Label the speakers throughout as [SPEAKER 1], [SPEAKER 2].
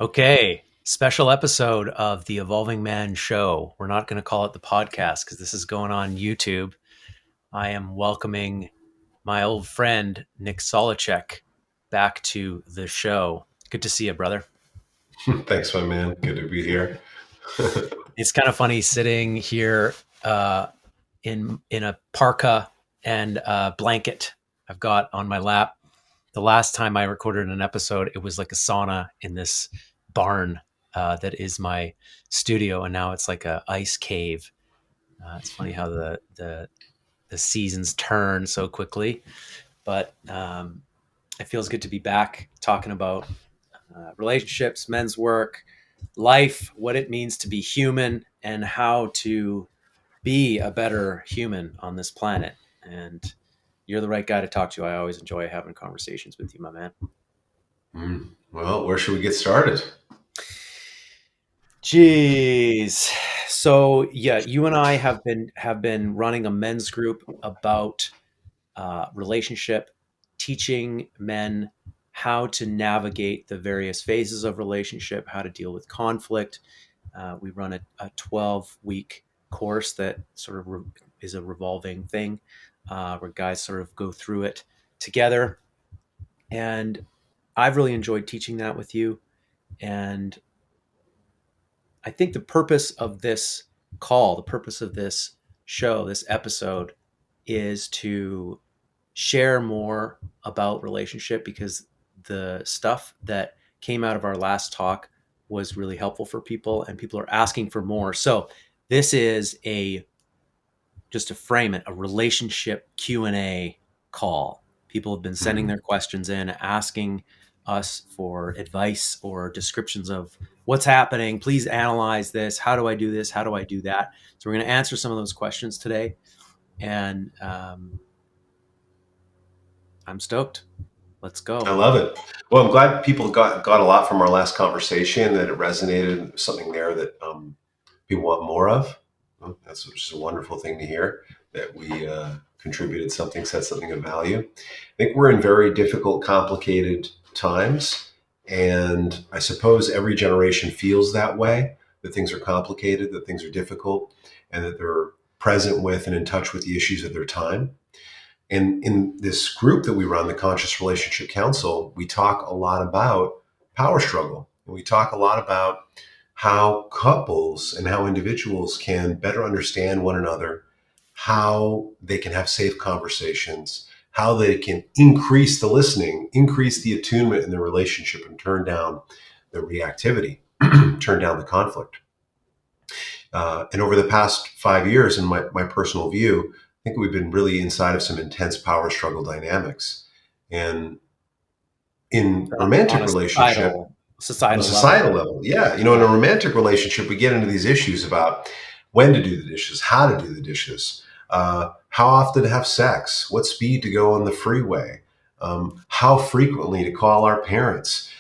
[SPEAKER 1] Okay, special episode of the Evolving Man Show. We're not going to call it the podcast because this is going on YouTube. I am welcoming my old friend, Nick Solaczek, back to the show. Good to see you, brother.
[SPEAKER 2] Thanks, my man. Good to be here.
[SPEAKER 1] It's kind of funny sitting here in a parka and a blanket I've got on my lap. The last time I recorded an episode, it was like a sauna in this barn that is my studio, and now it's like a ice cave. It's funny how the seasons turn so quickly, but it feels good to be back talking about relationships, men's work, life, what it means to be human, and how to be a better human on this planet. And you're the right guy to talk to. I always enjoy having conversations with you, my man.
[SPEAKER 2] Well, where should we get started?
[SPEAKER 1] Jeez. So yeah, you and I have been running a men's group about relationship, teaching men how to navigate the various phases of relationship, how to deal with conflict. We run a 12-week course that sort of is a revolving thing where guys sort of go through it together. And I've really enjoyed teaching that with you. And I think the purpose of this call, the purpose of this show, this episode, is to share more about relationship, because the stuff that came out of our last talk was really helpful for people, and people are asking for more. So this is just to frame it, a relationship Q&A call. People have been sending their questions in, asking us for advice or descriptions of what's happening. Please analyze this. How do I do this? How do I do that? So we're going to answer some of those questions today. And I'm stoked. Let's go.
[SPEAKER 2] I love it. Well, I'm glad people got a lot from our last conversation, that it resonated, something there that people want more of. Well, that's just a wonderful thing to hear, that we contributed something, said something of value. I think we're in very difficult, complicated times. And I suppose every generation feels that way, that things are complicated, that things are difficult, and that they're present with and in touch with the issues of their time. And in this group that we run, the Conscious Relationship Council, we talk a lot about power struggle. And we talk a lot about how couples and how individuals can better understand one another, how they can have safe conversations, how they can increase the listening, increase the attunement in their relationship, and turn down the reactivity, turn down the conflict. And over the past 5 years, in my personal view, I think we've been really inside of some intense power struggle dynamics. And in romantic relationship,
[SPEAKER 1] societal
[SPEAKER 2] level, yeah. In a romantic relationship, we get into these issues about when to do the dishes, how to do the dishes, how often to have sex, what speed to go on the freeway, how frequently to call our parents,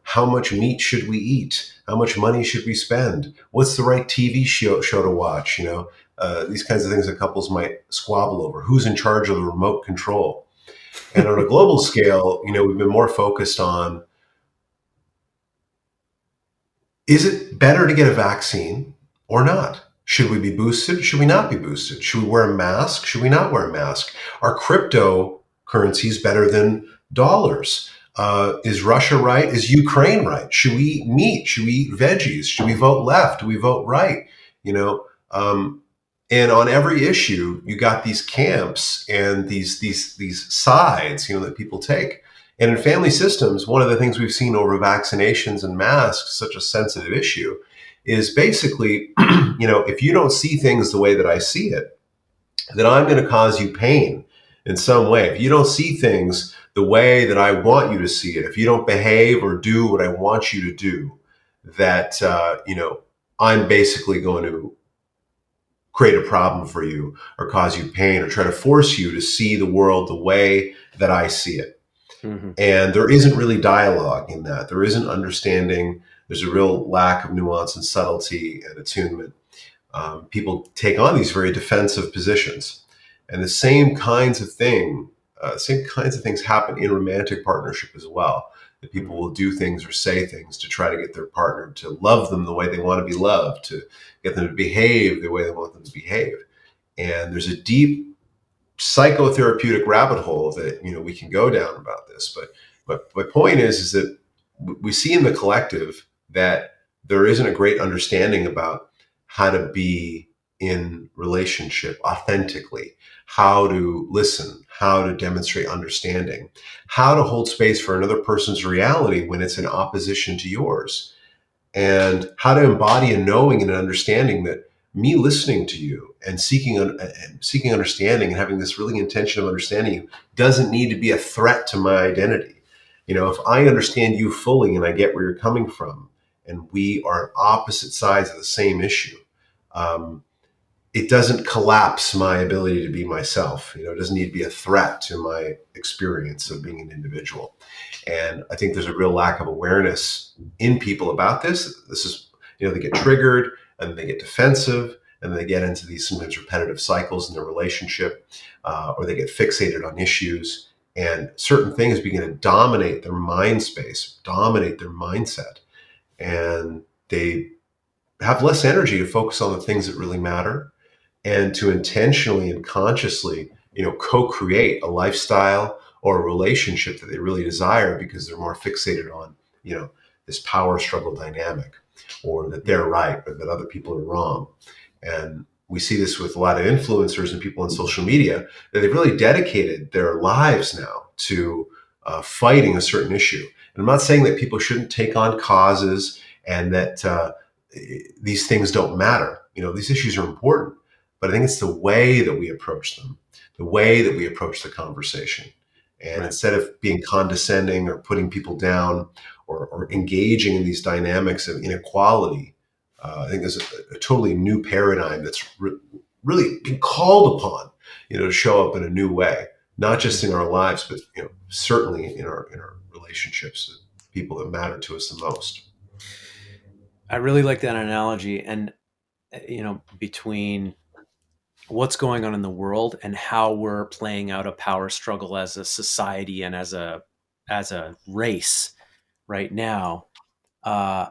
[SPEAKER 2] how much meat should we eat, how much money should we spend, what's the right TV show to watch, these kinds of things that couples might squabble over, who's in charge of the remote control. And on a global scale, we've been more focused on, is it better to get a vaccine or not? Should we be boosted? Should we not be boosted? Should we wear a mask? Should we not wear a mask? Are cryptocurrencies better than dollars? Is Russia right? Is Ukraine right? Should we eat meat? Should we eat veggies? Should we vote left? Do we vote right? And on every issue, you got these camps and these sides, that people take. And in family systems, one of the things we've seen over vaccinations and masks, such a sensitive issue, is basically, if you don't see things the way that I see it, then I'm going to cause you pain in some way. If you don't see things the way that I want you to see it, if you don't behave or do what I want you to do, that, I'm basically going to create a problem for you or cause you pain or try to force you to see the world the way that I see it. Mm-hmm. And there isn't really dialogue in that. There isn't understanding. There's a real lack of nuance and subtlety and attunement. People take on these very defensive positions, and the same kinds of things happen in romantic partnership as well. that people will do things or say things to try to get their partner to love them the way they want to be loved, to get them to behave the way they want them to behave. And there's a deep psychotherapeutic rabbit hole that we can go down about this. But my point is that we see in the collective that there isn't a great understanding about how to be in relationship authentically, how to listen, how to demonstrate understanding, how to hold space for another person's reality when it's in opposition to yours, and how to embody a knowing and an understanding that me listening to you and seeking understanding and having this really intention of understanding you doesn't need to be a threat to my identity. If I understand you fully and I get where you're coming from, and we are on opposite sides of the same issue, um, it doesn't collapse my ability to be myself. It doesn't need to be a threat to my experience of being an individual. And I think there's a real lack of awareness in people about this. This is, they get triggered and they get defensive and they get into these sometimes repetitive cycles in their relationship, or they get fixated on issues, and certain things begin to dominate their mind space, dominate their mindset. And they have less energy to focus on the things that really matter, and to intentionally and consciously, co-create a lifestyle or a relationship that they really desire, because they're more fixated on, this power struggle dynamic, or that they're right, or that other people are wrong. And we see this with a lot of influencers and people on social media, that they've really dedicated their lives now to fighting a certain issue. And I'm not saying that people shouldn't take on causes and that these things don't matter. These issues are important, but I think it's the way that we approach them, the way that we approach the conversation. And
[SPEAKER 1] Right.
[SPEAKER 2] instead of being condescending or putting people down, or engaging in these dynamics of inequality, I think there's a totally new paradigm that's really being called upon, to show up in a new way, not just in our lives, but certainly in our relationships with people that matter to us the most.
[SPEAKER 1] I really like that analogy. And, between what's going on in the world and how we're playing out a power struggle as a society and as a race right now, uh,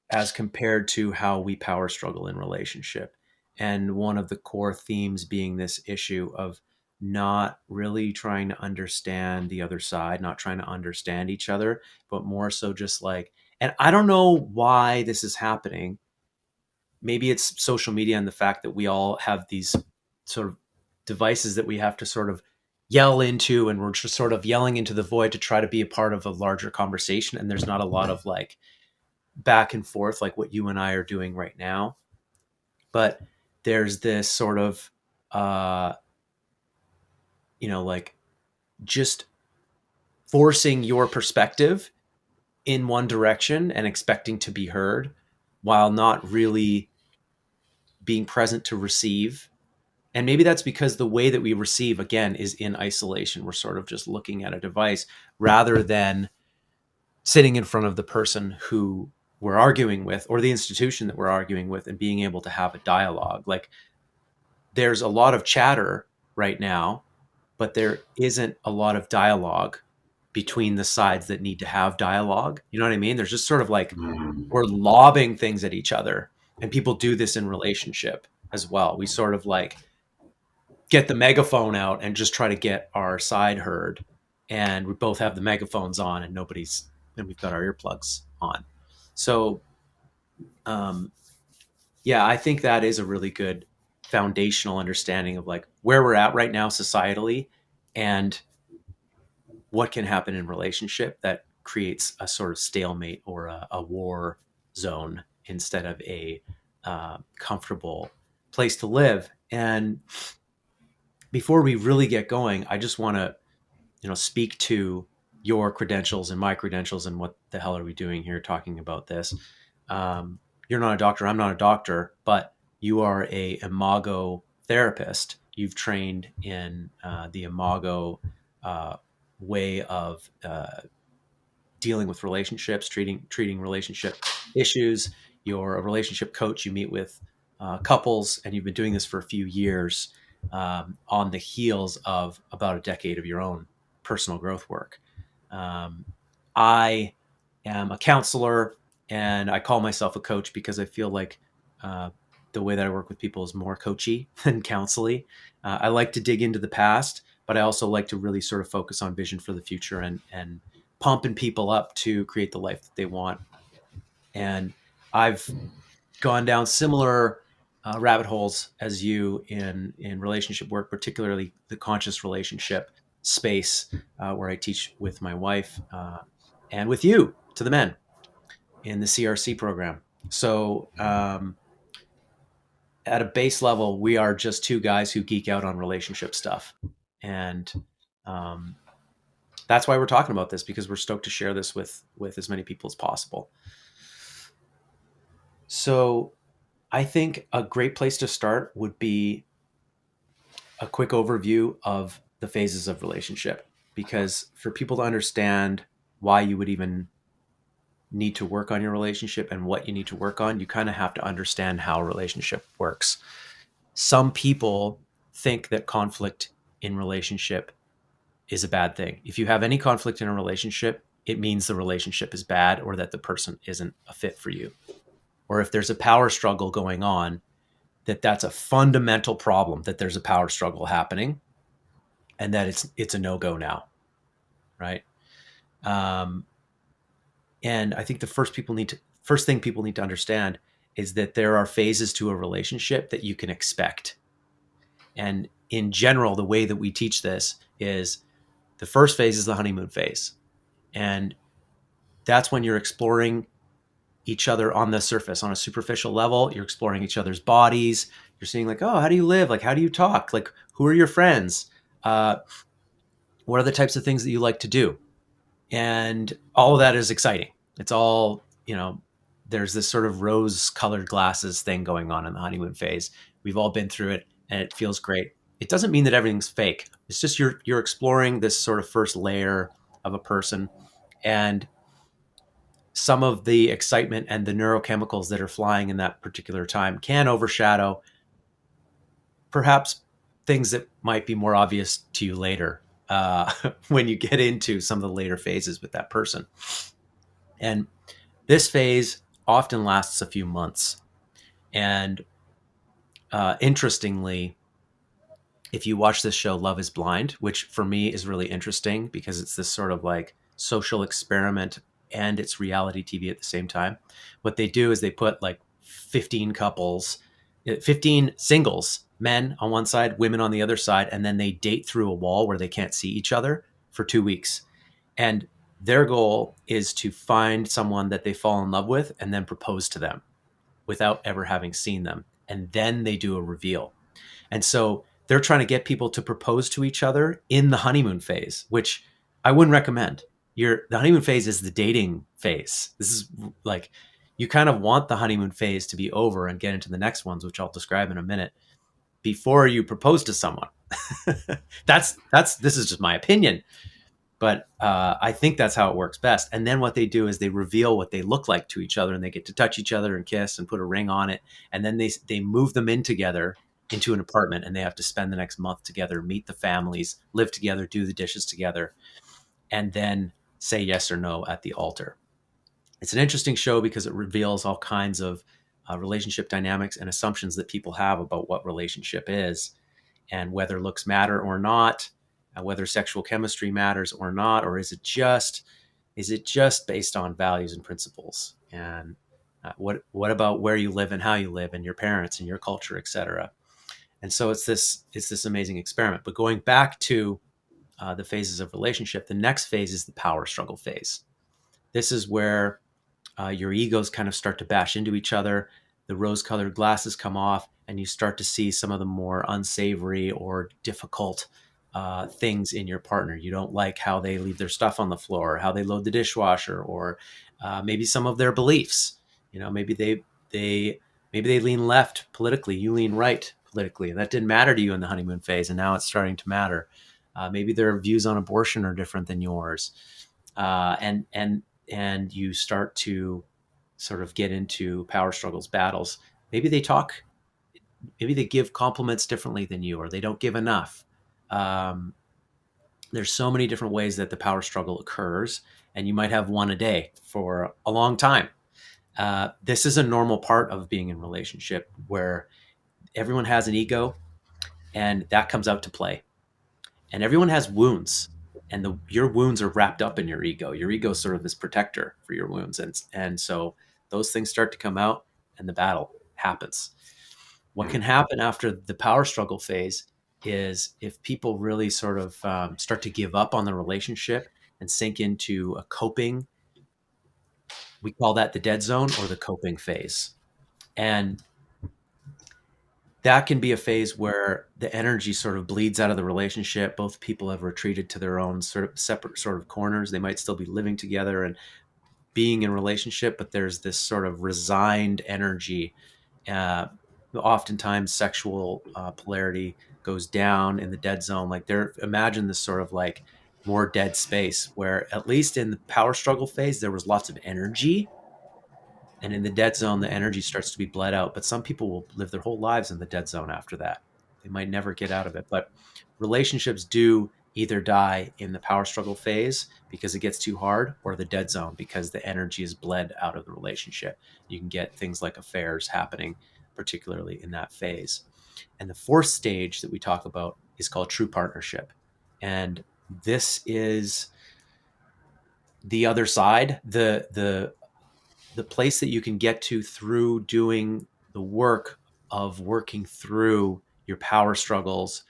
[SPEAKER 1] as compared to how we power struggle in relationship. And one of the core themes being this issue of not really trying to understand the other side, not trying to understand each other, but more so just like, and I don't know why this is happening. Maybe it's social media and the fact that we all have these sort of devices that we have to sort of yell into, and we're just sort of yelling into the void to try to be a part of a larger conversation. And there's not a lot of like back and forth like what you and I are doing right now. But there's this sort of, uh, like just forcing your perspective in one direction and expecting to be heard while not really being present to receive. And maybe that's because the way that we receive, again, is in isolation. We're sort of just looking at a device rather than sitting in front of the person who we're arguing with or the institution that we're arguing with and being able to have a dialogue. Like there's a lot of chatter right now, but there isn't a lot of dialogue between the sides that need to have dialogue. You know what I mean? There's just sort of like
[SPEAKER 2] Mm.
[SPEAKER 1] we're lobbing things at each other. And people do this in relationship as well. We sort of like get the megaphone out and just try to get our side heard. And we both have the megaphones on and we've got our earplugs on. So, um, yeah, I think that is a really good foundational understanding of like where we're at right now societally and what can happen in relationship that creates a sort of stalemate or a war zone instead of a comfortable place to live. And before we really get going, I just want to speak to your credentials and my credentials and what the hell are we doing here talking about this. You're not a doctor, I'm not a doctor, but you are a imago therapist. You've trained in the imago uh, way of dealing with relationships, treating relationship issues. You're a relationship coach. You meet with couples, and you've been doing this for a few years on the heels of about a decade of your own personal growth work. Um, I am a counselor, and I call myself a coach because I feel like uh, the way that I work with people is more coachy than counselly. I like to dig into the past, but I also like to really sort of focus on vision for the future and pumping people up to create the life that they want. And I've gone down similar rabbit holes as you in relationship work, particularly the conscious relationship space, where I teach with my wife and with you to the men in the CRC program. So at a base level, we are just two guys who geek out on relationship stuff, and um, that's why we're talking about this, because we're stoked to share this with as many people as possible. So I think a great place to start would be a quick overview of the phases of relationship, because for people to understand why you would even need to work on your relationship and what you need to work on, you kind of have to understand how a relationship works. Some people think that conflict in relationship is a bad thing. If you have any conflict in a relationship, it means the relationship is bad or that the person isn't a fit for you. Or if there's a power struggle going on, that's a fundamental problem, that there's a power struggle happening and that it's a no-go now, right? Um, and I think the first thing people need to understand is that there are phases to a relationship that you can expect. And in general, the way that we teach this is the first phase is the honeymoon phase. And that's when you're exploring each other on the surface, on a superficial level. You're exploring each other's bodies. You're seeing, like, oh, how do you live? Like, how do you talk? Like, who are your friends? Uh, what are the types of things that you like to do? And all of that is exciting. It's all, there's this sort of rose colored glasses thing going on in the honeymoon phase. We've all been through it and it feels great. It doesn't mean that everything's fake. It's just you're exploring this sort of first layer of a person, and some of the excitement and the neurochemicals that are flying in that particular time can overshadow perhaps things that might be more obvious to you later, when you get into some of the later phases with that person. And this phase often lasts a few months. And interestingly, if you watch this show, Love is Blind, which for me is really interesting because it's this sort of like social experiment and it's reality TV at the same time. What they do is they put like 15 couples, 15 singles, men on one side, women on the other side, and then they date through a wall where they can't see each other for 2 weeks. And their goal is to find someone that they fall in love with and then propose to them without ever having seen them. And then they do a reveal. And so they're trying to get people to propose to each other in the honeymoon phase, which I wouldn't recommend. The honeymoon phase is the dating phase. This is like, you kind of want the honeymoon phase to be over and get into the next ones, which I'll describe in a minute, before you propose to someone. That's this is just my opinion, but I think that's how it works best. And then what they do is they reveal what they look like to each other, and they get to touch each other and kiss and put a ring on it. And then they move them in together into an apartment, and they have to spend the next month together, meet the families, live together, do the dishes together, and then say yes or no at the altar. It's an interesting show because it reveals all kinds of relationship dynamics and assumptions that people have about what relationship is, and whether looks matter or not, whether sexual chemistry matters or not, or is it just based on values and principles? And what about where you live and how you live and your parents and your culture, etc. And so it's this amazing experiment. But going back to the phases of relationship, the next phase is the power struggle phase. This is where your egos kind of start to bash into each other. The rose colored glasses come off, and you start to see some of the more unsavory or difficult things in your partner. You don't like how they leave their stuff on the floor, how they load the dishwasher, or maybe some of their beliefs. Maybe they lean left politically, you lean right politically. That didn't matter to you in the honeymoon phase, and now it's starting to matter. Maybe their views on abortion are different than yours, and you start to sort of get into power struggles, battles. Maybe they talk, maybe they give compliments differently than you, or they don't give enough. Um, There's so many different ways that the power struggle occurs, and you might have one a day for a long time. This is a normal part of being in a relationship where everyone has an ego, and that comes out to play. And everyone has wounds, and your wounds are wrapped up in your ego. Your ego is sort of this protector for your wounds, and so those things start to come out, and the battle happens. What can happen after the power struggle phase is if people really sort of start to give up on the relationship and sink into a coping. We call that the dead zone or the coping phase, and that can be a phase where the energy sort of bleeds out of the relationship. Both people have retreated to their own sort of separate sort of corners. They might still be living together and being in a relationship, but there's this sort of resigned energy. Uh, Oftentimes, sexual polarity goes down in the dead zone. Like there, imagine this sort of like more dead space where, at least in the power struggle phase, there was lots of energy, and in the dead zone the energy starts to be bled out. But some people will live their whole lives in the dead zone after that. They might never get out of it. But relationships do either die in the power struggle phase because it gets too hard, or the dead zone because the energy is bled out of the relationship. You can get things like affairs happening, particularly in that phase. And the fourth stage that we talk about is called true partnership, and this is the other side, the place that you can get to through doing the work of working through your power struggles,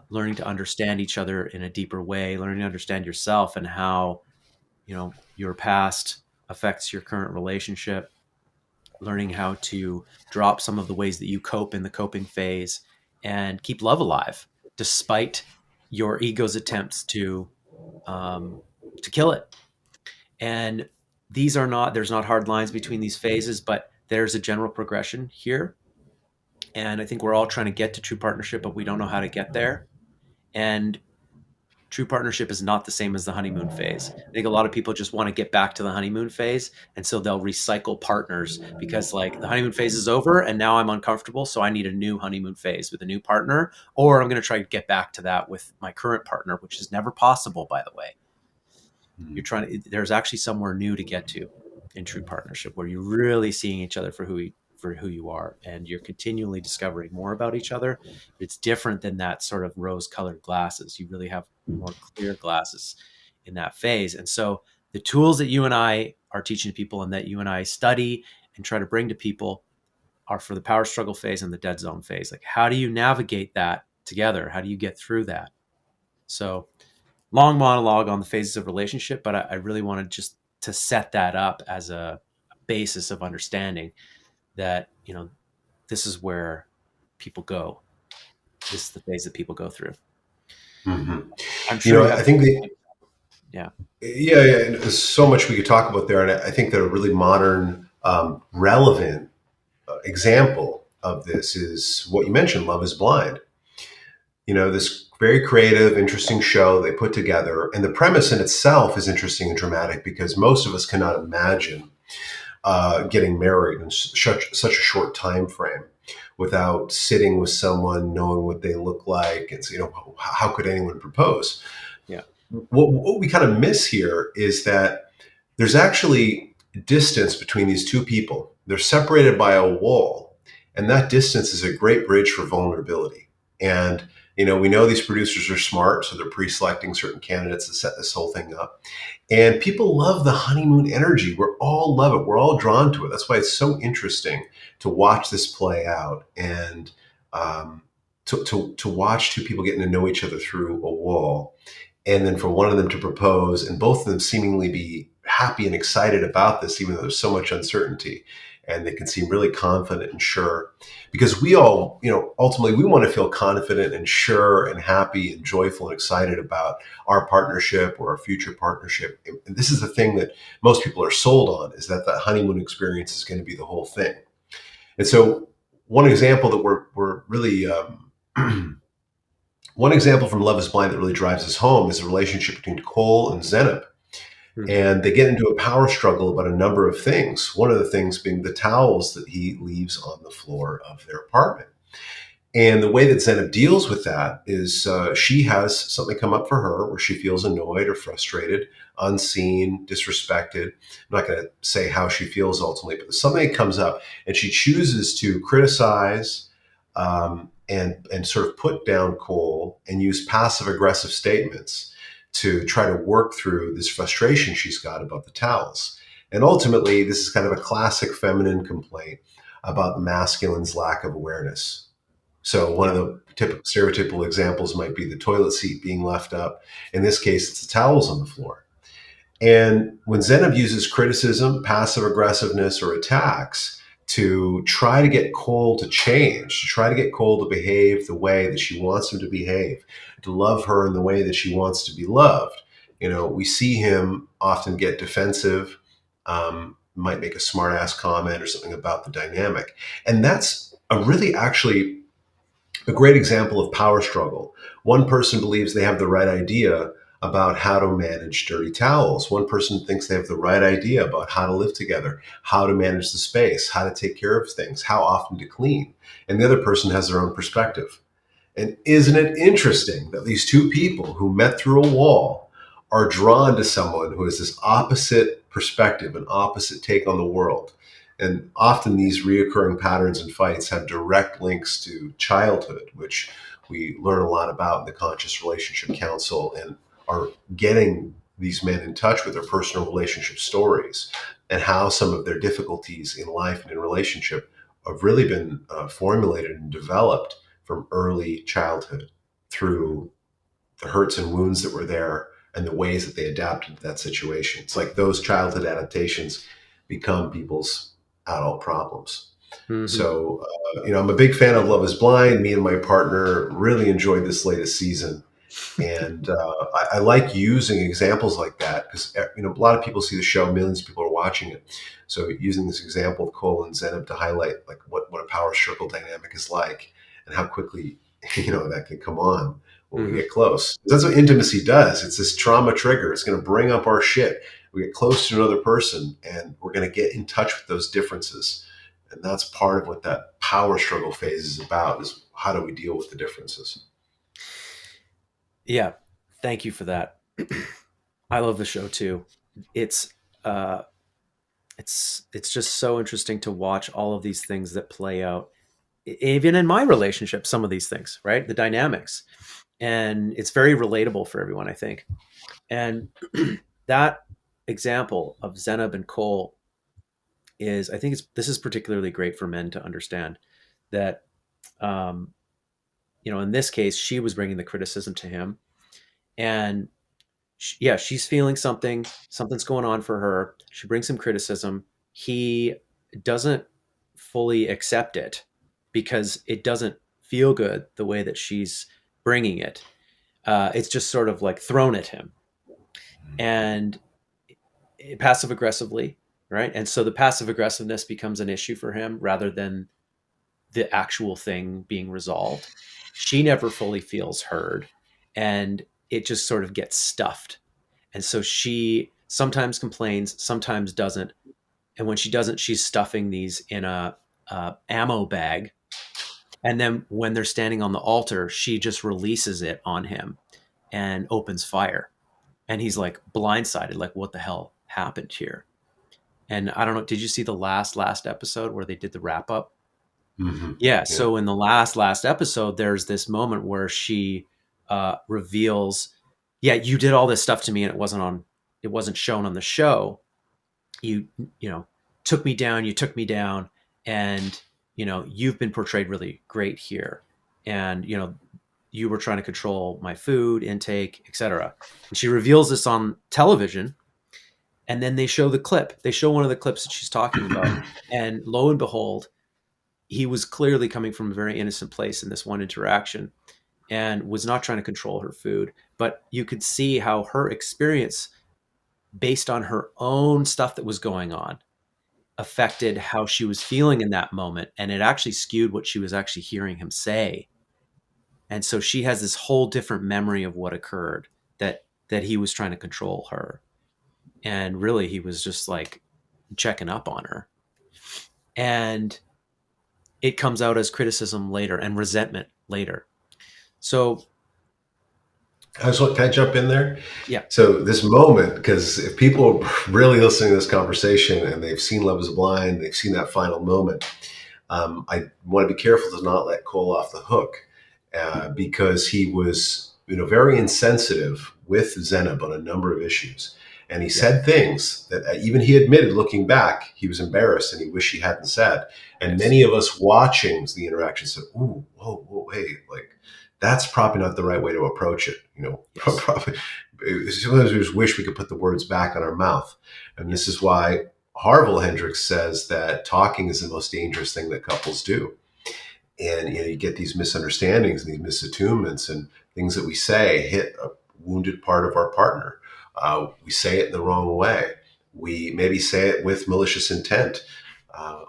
[SPEAKER 1] learning to understand each other in a deeper way, learning to understand yourself and how your past affects your current relationship, learning how to drop some of the ways that you cope in the coping phase and keep love alive despite your ego's attempts to kill it. And there's not hard lines between these phases, but there's a general progression here. And I think we're all trying to get to true partnership, but we don't know how to get there. And true partnership is not the same as the honeymoon phase. I think a lot of people just want to get back to the honeymoon phase. And so they'll recycle partners because, like, the honeymoon phase is over and now I'm uncomfortable. So I need a new honeymoon phase with a new partner, or I'm going to try to get back to that with my current partner, which is never possible, by the way. There's actually somewhere new to get to in true partnership where you're really seeing each other for who you are, and you're continually discovering more about each other. It's different than that sort of rose colored glasses. You really have more clear glasses in that phase. And so the tools that you and I are teaching people and that you and I study and try to bring to people are for the power struggle phase and the dead zone phase. Like, how do you navigate that together? How do you get through that? So, long monologue on the phases of relationship, but I really wanted just to set that up as a basis of understanding that, this is where people go. This is the phase that people go through.
[SPEAKER 2] Mm-hmm.
[SPEAKER 1] I'm sure you have.
[SPEAKER 2] I think
[SPEAKER 1] Yeah.
[SPEAKER 2] yeah, and there's so much we could talk about there, and I think that a really modern, relevant example of this is what you mentioned, Love is Blind. This very creative, interesting show they put together, and the premise in itself is interesting and dramatic because most of us cannot imagine getting married in such a short time frame without sitting with someone, knowing what they look like, and so, how could anyone propose?
[SPEAKER 1] Yeah.
[SPEAKER 2] What we kind of miss here is that there's actually distance between these two people. They're separated by a wall, and that distance is a great bridge for vulnerability. And we know these producers are smart, so they're pre-selecting certain candidates to set this whole thing up. And people love the honeymoon energy. We all love it. We're all drawn to it. That's why it's so interesting to watch this play out and to watch two people getting to know each other through a wall, and then for one of them to propose and both of them seemingly be happy and excited about this, even though there's so much uncertainty, and they can seem really confident and sure, because we all, ultimately we want to feel confident and sure and happy and joyful and excited about our partnership or our future partnership. And this is the thing that most people are sold on, is that the honeymoon experience is going to be the whole thing. And so one example that we're really one example from Love is Blind that really drives us home is the relationship between Cole and Zenab.
[SPEAKER 1] Mhm.
[SPEAKER 2] And they get into a power struggle about a number of things. One of the things being the towels that he leaves on the floor of their apartment. And the way that Zenab deals with that is she has something come up for her where she feels annoyed or frustrated, unseen, disrespected. I'm not going to say how she feels ultimately, but something comes up and she chooses to criticize and sort of put down Cole and use passive aggressive statements to try to work through this frustration she's got about the towels. And ultimately, this is kind of a classic feminine complaint about the masculine's lack of awareness. So one of
[SPEAKER 1] Yeah.
[SPEAKER 2] the typical stereotypical examples might be the toilet seat being left up. In this case, it's the towels on the floor. And when Zenab uses criticism, passive aggressiveness, or attacks to try to get Cole to change, to try to get Cole to behave the way that she wants him to behave, to love her in the way that she wants to be loved, we see him often get defensive, might make a smart ass comment or something about the dynamic. And that's a really actually a great example of power struggle. One person believes they have the right idea about how to manage dirty towels. One person thinks they have the right idea about how to live together, how to manage the space, how to take care of things, how often to clean. And the other person has their own perspective. And isn't it interesting that these two people who met through a wall are drawn to someone who has this opposite perspective, an opposite take on the world? And often these reoccurring patterns and fights have direct links to childhood, which we learn a lot about in the Conscious Relationship Council and are getting these men in touch with their personal relationship stories and how some of their difficulties in life and in relationship have really been formulated and developed from early childhood through the hurts and wounds that were there and the ways that they adapted to that situation. It's like those childhood adaptations become people's adult problems.
[SPEAKER 1] Hmm.
[SPEAKER 2] So, I'm a big fan of Love is Blind. Me and my partner really enjoyed this latest season. And I like using examples like that because a lot of people see the show, millions of people are watching it. So using this example of Cole and Zenab to highlight like what a power struggle dynamic is like and how quickly that can come on when we
[SPEAKER 1] Hmm.
[SPEAKER 2] get close. That's what intimacy does. It's this trauma trigger. It's going to bring up our shit. We get close to another person and we're going to get in touch with those differences. And that's part of what that power struggle phase is about: is how do we deal with the differences?
[SPEAKER 1] Yeah. Thank you for that. I love the show too. It's uh it's just so interesting to watch all of these things that play out even in my relationship, some of these things, right? The dynamics. And it's very relatable for everyone, I think. And that example of Zenab and Cole is, I think this is particularly great for men to understand that, um, in this case, she was bringing the criticism to him, and yeah, she's feeling something, something's going on for her. She brings him criticism. He doesn't fully accept it because it doesn't feel good the way that she's bringing it. It's just sort of like thrown at him, and passive aggressively, right? And so the passive aggressiveness becomes an issue for him rather than the actual thing being resolved. She never fully feels heard, and it just sort of gets stuffed. And so she sometimes complains, sometimes doesn't. And when she doesn't, she's stuffing these in a ammo bag. And then when they're standing on the altar, she just releases it on him and opens fire. And he's like blindsided, like, what the hell happened here? And I don't know, did you see the last episode where they did the wrap up?
[SPEAKER 2] Mm-hmm.
[SPEAKER 1] Yeah.
[SPEAKER 2] Yeah.
[SPEAKER 1] So in the last episode, there's this moment where she reveals, yeah, you did all this stuff to me and it wasn't shown on the show. You, you know, took me down, you took me down, and, you've been portrayed really great here. And, you were trying to control my food intake, etc. And she reveals this on television, and then they show the clip. They show one of the clips that she's talking about, and lo and behold, he was clearly coming from a very innocent place in this one interaction and was not trying to control her food. But you could see how her experience, based on her own stuff that was going on, affected how she was feeling in that moment. And it actually skewed what she was actually hearing him say. And so she has this whole different memory of what occurred, that he was trying to control her. And really he was just like checking up on her. And it comes out as criticism later and resentment later. So
[SPEAKER 2] Can I jump in there?
[SPEAKER 1] yeah,
[SPEAKER 2] So this moment, because if people are really listening to this conversation and they've seen Love Is Blind, they've seen that final moment, I want to be careful to not let Cole off the hook because he was, very insensitive with Zenab on a number of issues. And he
[SPEAKER 1] yeah,
[SPEAKER 2] said things that even he admitted looking back, he was embarrassed and he wished he hadn't said. And
[SPEAKER 1] yes,
[SPEAKER 2] many of us watching the interaction said, ooh, whoa, whoa, hey, like, that's probably not the right way to approach it.
[SPEAKER 1] yes,
[SPEAKER 2] Probably, sometimes we just wish we could put the words back in our mouth. And this is
[SPEAKER 1] yes,
[SPEAKER 2] why Harville Hendrix says that talking is the most dangerous thing that couples do. And you get these misunderstandings and these misattunements, and things that we say hit a wounded part of our partner. We say it in the wrong way. We maybe say it with malicious intent.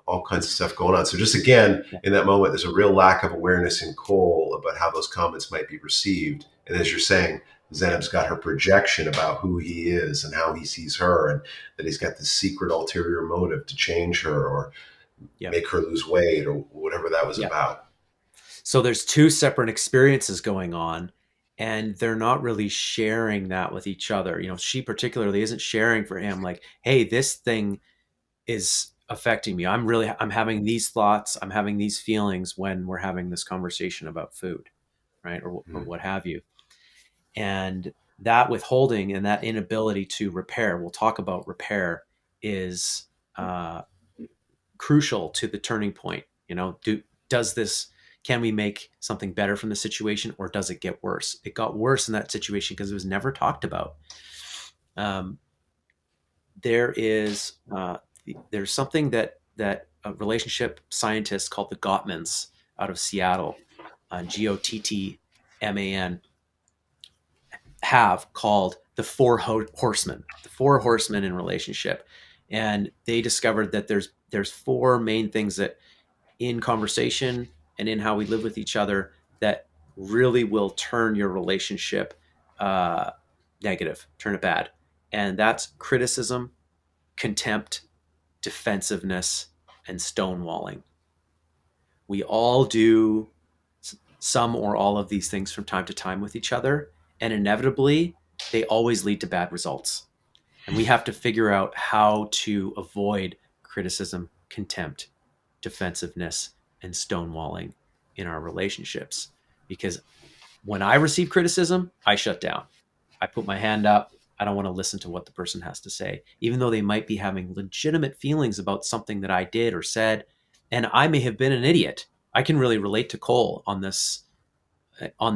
[SPEAKER 2] All kinds of stuff going on. So just again,
[SPEAKER 1] yeah,
[SPEAKER 2] in that moment, there's a real lack of awareness in Cole about how those comments might be received. And as you're saying,
[SPEAKER 1] yeah,
[SPEAKER 2] Zenab's got her projection about who he is and how he sees her, and that he's got this secret ulterior motive to change her or
[SPEAKER 1] yeah,
[SPEAKER 2] make her lose weight or whatever that was
[SPEAKER 1] yeah.
[SPEAKER 2] about.
[SPEAKER 1] So there's two separate experiences going on, and they're not really sharing that with each other. She particularly isn't sharing for him, like, hey, this thing is affecting me. I'm having these thoughts, I'm having these feelings when we're having this conversation about food, right? Or
[SPEAKER 2] Mm,
[SPEAKER 1] what have you. And that withholding and that inability to repair, we'll talk about repair, is uh, crucial to the turning point. Does this, can we make something better from the situation, or does it get worse? It got worse in that situation because it was never talked about. Um, there is there's something that a relationship scientist called the Gottmans out of Seattle, Gottman, have called the horsemen, the four horsemen in relationship. And they discovered that there's four main things that in conversation and in how we live with each other that really will turn your relationship uh, negative, turn it bad. And that's criticism, contempt, defensiveness, and stonewalling. We all do some or all of these things from time to time with each other, and inevitably, they always lead to bad results. And we have to figure out how to avoid criticism, contempt, defensiveness, and stonewalling in our relationships. Because when I receive criticism, I shut down. I put my hand up. I don't want to listen to what the person has to say, even though they might be having legitimate feelings about something that I did or said. And I may have been an idiot. I can really relate to Cole on this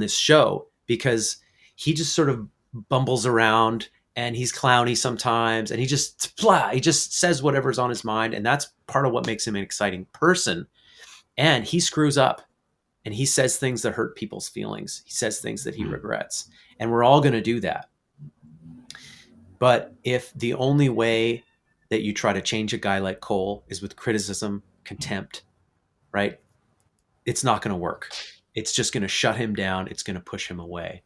[SPEAKER 1] show because he just sort of bumbles around and he's clowny sometimes and he just says whatever's on his mind, and that's part of what makes him an exciting person. And he screws up and he says things that hurt people's feelings. He says things that he
[SPEAKER 2] mm,
[SPEAKER 1] regrets. And we're all going to do that. But if the only way that you try to change a guy like Cole is with criticism, contempt, right? It's not going to work. It's just going to shut him down. It's going to push him away.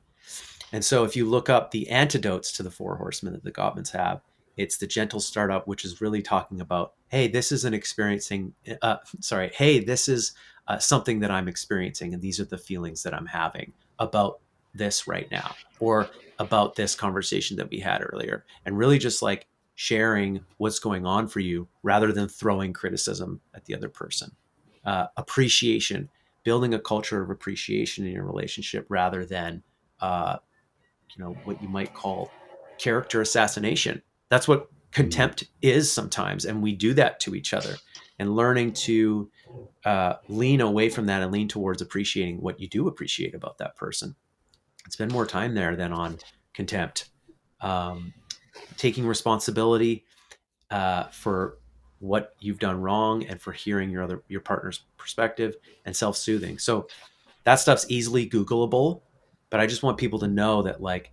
[SPEAKER 1] And so if you look up the antidotes to the four horsemen that the Gottmans have, it's the gentle startup, which is really talking about, hey, this is hey, this is something that I'm experiencing, and these are the feelings that I'm having about this right now, or about this conversation that we had earlier, and really just like sharing what's going on for you rather than throwing criticism at the other person. Appreciation, building a culture of appreciation in your relationship rather than uh, what you might call character assassination. That's what
[SPEAKER 2] mm,
[SPEAKER 1] contempt is sometimes, and we do that to each other. And learning to lean away from that and lean towards appreciating what you do appreciate about that person. Spend more time there than on contempt. Um, Taking responsibility for what you've done wrong and for hearing your partner's perspective, and self-soothing. So that stuff's easily Googleable, but I just want people to know that, like,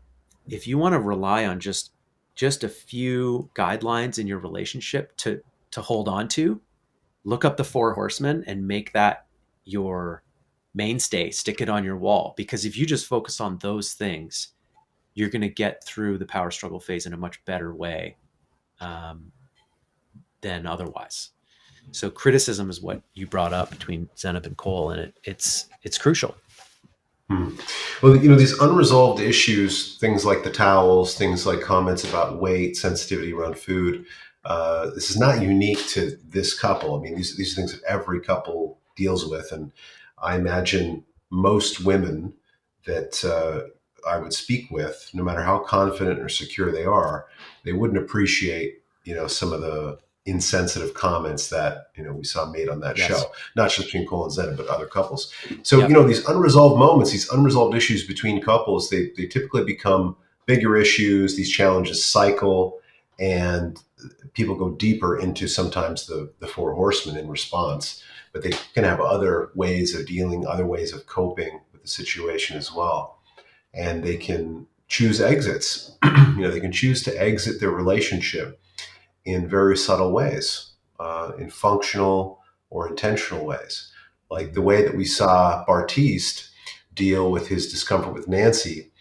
[SPEAKER 1] if you want to rely on just a few guidelines in your relationship to hold on to, look up the four horsemen and make that your mainstay. Stick it on your wall, because if you just focus on those things, you're going to get through the power struggle phase in a much better way um, than otherwise. So criticism is what you brought up between Zenab and Cole, and it's crucial.
[SPEAKER 2] Hmm. Well, these unresolved issues, things like the towels, things like comments about weight, sensitivity around food. This is not unique to this couple. I mean, these are things that every couple deals with, and I imagine most women that I would speak with, no matter how confident or secure they are, they wouldn't appreciate, some of the insensitive comments that we saw made on that
[SPEAKER 1] Yes.
[SPEAKER 2] show, not just between Cole and Zena, but other couples. So,
[SPEAKER 1] Yep.
[SPEAKER 2] these unresolved moments, these unresolved issues between couples, they typically become bigger issues. These challenges cycle, and people go deeper into sometimes the four horsemen in response. But they can have other ways of dealing, other ways of coping with the situation as well. And they can choose exits. They can choose to exit their relationship in very subtle ways, in functional or intentional ways. Like the way that we saw Bartiste deal with his discomfort with Nancy,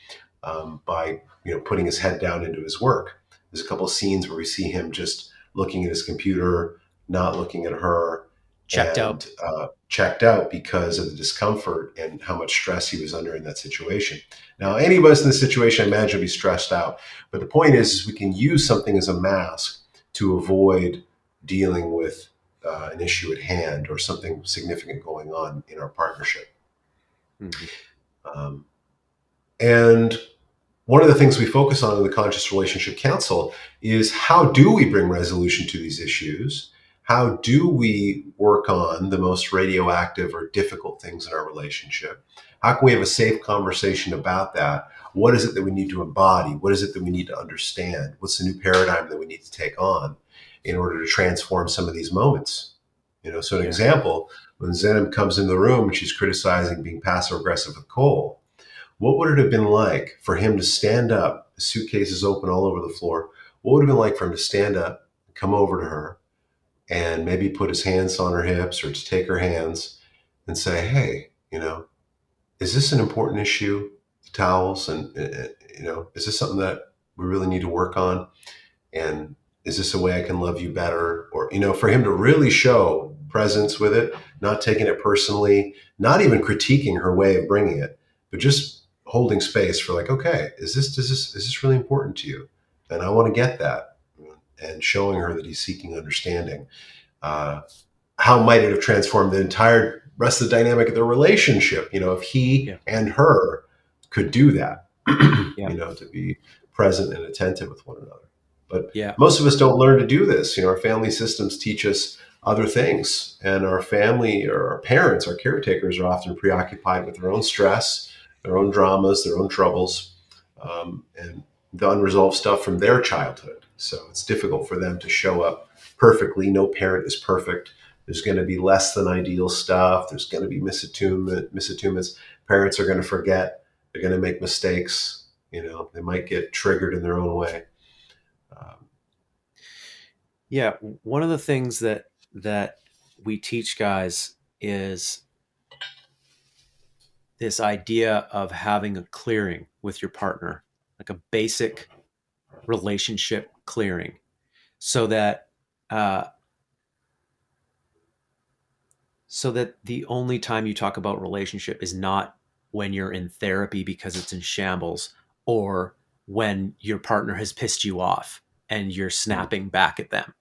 [SPEAKER 2] by putting his head down into his work. There's a couple of scenes where we see him just looking at his computer, not looking at her,
[SPEAKER 1] Checked out.
[SPEAKER 2] and checked out because of the discomfort and how much stress he was under in that situation. Now, any of us in this situation, I imagine, would be stressed out. But the point is we can use something as a mask to avoid dealing with an issue at hand or something significant going on in our partnership.
[SPEAKER 1] Mhm.
[SPEAKER 2] Um, and one of the things we focus on in the Conscious Relationship Council is how do we bring resolution to these issues? How do we work on the most radioactive or difficult things in our relationship? How can we have a safe conversation about that? What is it that we need to embody? What is it that we need to understand? What's the new paradigm that we need to take on in order to transform some of these moments? So an
[SPEAKER 1] Yeah.
[SPEAKER 2] example, when Zenab comes in the room and she's criticizing being passive aggressive with Cole, what would it have been like for him to stand up, the suitcases open all over the floor? What would it have been like for him to stand up, come over to her, and maybe put his hands on her hips or to take her hands and say, hey, is this an important issue? The towels, and, is this something that we really need to work on? And is this a way I can love you better? Or, for him to really show presence with it, not taking it personally, not even critiquing her way of bringing it, but just holding space for like, okay, is this really important to you? And I want to get that, and showing her that he's seeking understanding. Uh, how might it have transformed the entire rest of the dynamic of their relationship? If he
[SPEAKER 1] Yeah.
[SPEAKER 2] and her could do that,
[SPEAKER 1] Yeah.
[SPEAKER 2] to be present and attentive with one another. But
[SPEAKER 1] Yeah.
[SPEAKER 2] most of us don't learn to do this. Our family systems teach us other things, and our family or our parents, our caretakers, are often preoccupied with their own stress, their own dramas, their own troubles, and the unresolved stuff from their childhood. So it's difficult for them to show up perfectly. No parent is perfect. There's going to be less than ideal stuff. There's going to be misattunements. Parents are going to forget. They're going to make mistakes. They might get triggered in their own way. Um,
[SPEAKER 1] Yeah. One of the things that we teach guys is this idea of having a clearing with your partner, like a basic relationship clearing, so that uh, so that the only time you talk about relationship is not when you're in therapy because it's in shambles, or when your partner has pissed you off and you're snapping back at them.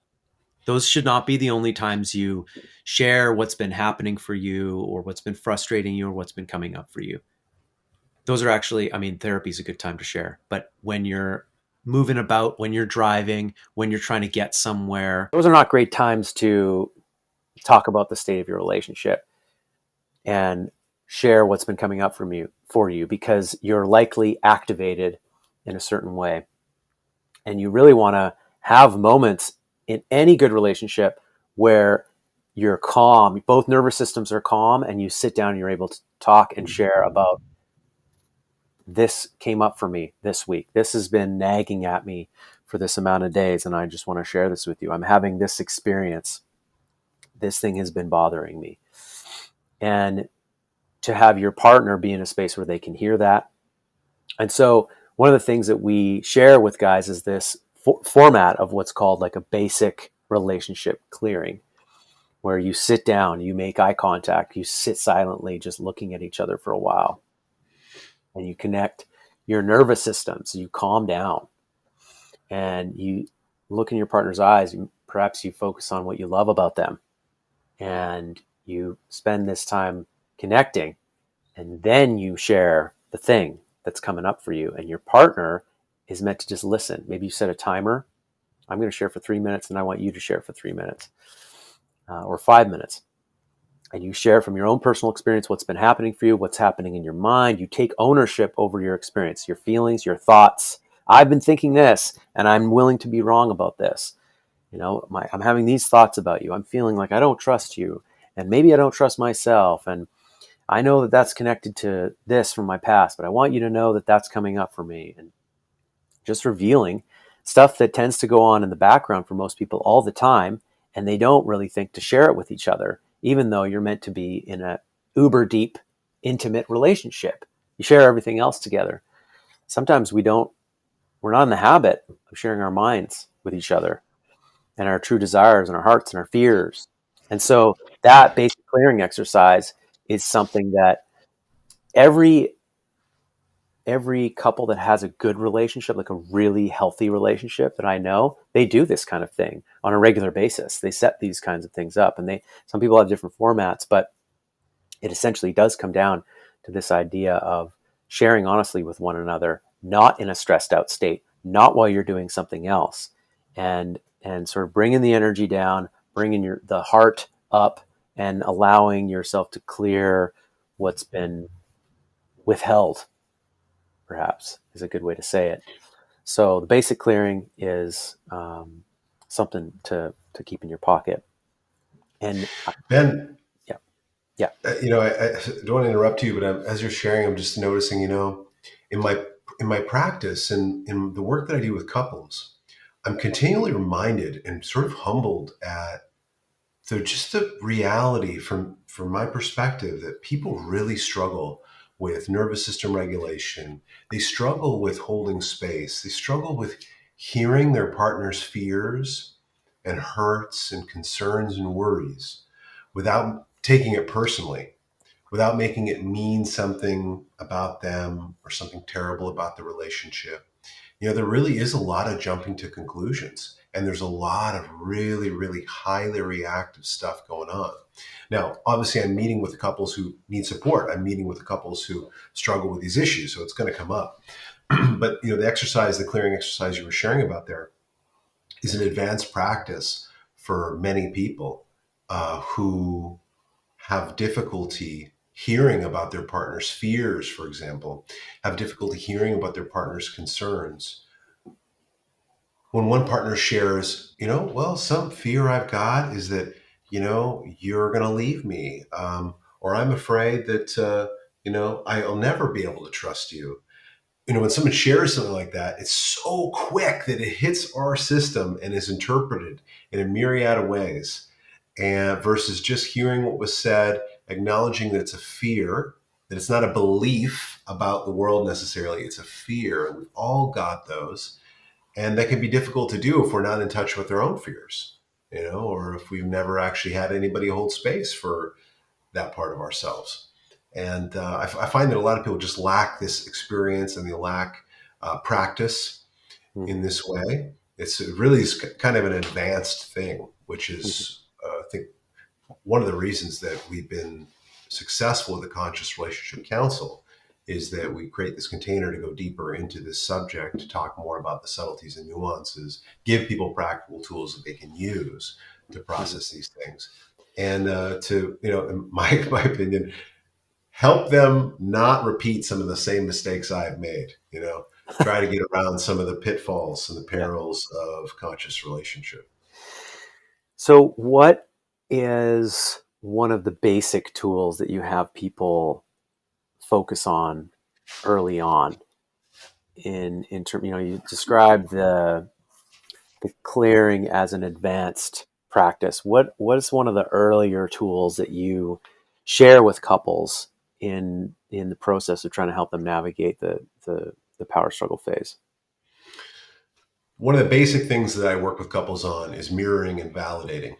[SPEAKER 1] Those should not be the only times you share what's been happening for you or what's been frustrating you or what's been coming up for you. Those are actually, I mean, therapy is a good time to share, but when you're moving about, when you're driving, when you're trying to get somewhere, those are not great times to talk about the state of your relationship and share what's been coming up for you because you're likely activated in a certain way. And you really want to have moments in any good relationship where you're calm, both nervous systems are calm, and you sit down and you're able to talk and share about this came up for me this week. This has been nagging at me for this amount of days, and I just want to share this with you. I'm having this experience. This thing has been bothering me. And to have your partner be in a space where they can hear that. And so one of the things that we share with guys is this format of what's called like a basic relationship clearing, where you sit down, you make eye contact, you sit silently just looking at each other for a while, and you connect your nervous system, so you calm down and you look in your partner's eyes, and perhaps you focus on what you love about them, and you spend this time connecting, and then you share the thing that's coming up for you, and your partner is meant to just listen. Maybe you set a timer. I'm going to share for 3 minutes, and I want you to share for 3 minutes, or 5 minutes. And you share from your own personal experience what's been happening for you, what's happening in your mind. You take ownership over your experience, your feelings, your thoughts. I've been thinking this, and I'm willing to be wrong about this. I'm having these thoughts about you. I'm feeling like I don't trust you, and maybe I don't trust myself. And I know that that's connected to this from my past, but I want you to know that that's coming up for me. And just revealing stuff that tends to go on in the background for most people all the time, and they don't really think to share it with each other, even though you're meant to be in a uber deep, intimate relationship. You share everything else together. Sometimes we're not in the habit of sharing our minds with each other, and our true desires and our hearts and our fears. And so that basic clearing exercise is something that every couple that has a good relationship, like a really healthy relationship that I know, they do this kind of thing on a regular basis. They set these kinds of things up, and some people have different formats, but it essentially does come down to this idea of sharing honestly with one another, not in a stressed out state, not while you're doing something else, and sort of bringing the energy down, bringing the heart up, and allowing yourself to clear what's been withheld, perhaps is a good way to say it. So the basic clearing is something to keep in your pocket. And
[SPEAKER 2] Ben,
[SPEAKER 1] yeah, yeah.
[SPEAKER 2] I don't want to interrupt you, but as you're sharing, I'm just noticing, in my in my practice and in the work that I do with couples, I'm continually reminded and sort of humbled at just the reality from my perspective that people really struggle with nervous system regulation. They struggle with holding space. They struggle with hearing their partner's fears and hurts and concerns and worries without taking it personally, without making it mean something about them or something terrible about the relationship. There really is a lot of jumping to conclusions, and there's a lot of really, really highly reactive stuff going on. Now, obviously, I'm meeting with couples who need support. I'm meeting with couples who struggle with these issues, so it's going to come up. But the clearing exercise you were sharing about there, is an advanced practice for many people who have difficulty hearing about their partner's fears, for example, have difficulty hearing about their partner's concerns. When one partner shares, well, some fear I've got is that, you're going to leave me, or I'm afraid that, I'll never be able to trust you. When someone shares something like that, it's so quick that it hits our system and is interpreted in a myriad of ways. And versus just hearing what was said, acknowledging that it's a fear, that it's not a belief about the world necessarily, it's a fear. And we've all got those. And that can be difficult to do if we're not in touch with our own fears, or if we've never actually had anybody hold space for that part of ourselves. And I find that a lot of people just lack this experience, and they lack practice in
[SPEAKER 1] Mhm.
[SPEAKER 2] this way. It really is kind of an advanced thing, which
[SPEAKER 1] Mhm.
[SPEAKER 2] is, I think, one of the reasons that we've been successful with the Conscious Relationship Council is that we create this container to go deeper into this subject, to talk more about the subtleties and nuances, give people practical tools that they can use to
[SPEAKER 1] Mhm.
[SPEAKER 2] process these things, and to, in my opinion, help them not repeat some of the same mistakes I've made. Try to get around some of the pitfalls and the
[SPEAKER 1] Yeah.
[SPEAKER 2] perils of conscious relationship.
[SPEAKER 1] So what is one of the basic tools that you have people focus on early on in term, you described the clearing as an advanced practice. What is one of the earlier tools that you share with couples in the process of trying to help them navigate the power struggle phase?
[SPEAKER 2] One of the basic things that I work with couples on is mirroring and validating.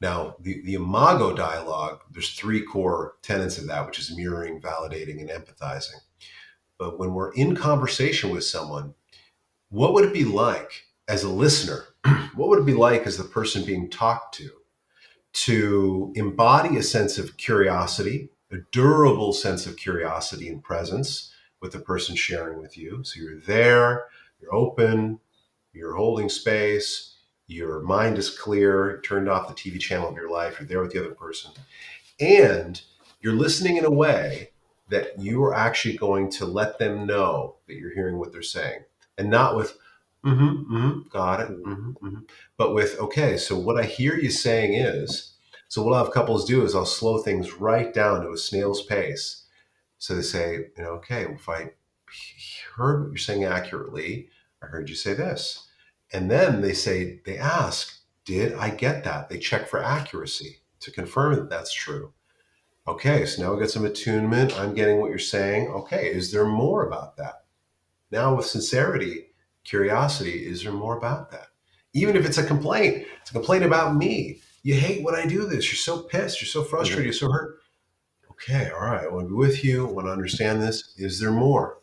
[SPEAKER 2] Now, the imago dialogue, there's three core tenets of that, which is mirroring, validating, and empathizing. But when we're in conversation with someone, what would it be like as a listener? What would it be like as the person being talked to embody a sense of curiosity, a durable sense of curiosity and presence with the person sharing with you? So you're there, you're open, you're holding space, your mind is clear, you turned off the TV channel of your life, you're there with the other person, and you're listening in a way that you are actually going to let them know that you're hearing what they're saying, and not with got it, but with, okay, so what I hear you saying is, so what I'll have couples do is I'll slow things right down to a snail's pace. So they say, okay, if I heard what you're saying accurately, I heard you say this. And then they ask, did I get that? They check for accuracy to confirm that that's true. Okay, so now we got some attunement. I'm getting what you're saying. Okay, is there more about that? Now, with sincerity, curiosity, is there more about that? Even if it's a complaint about me. You hate when I do this. You're so pissed. You're so
[SPEAKER 1] Mhm.
[SPEAKER 2] frustrated. You're so hurt. Okay, all right. I want to be with you. I want to understand this. Is there more?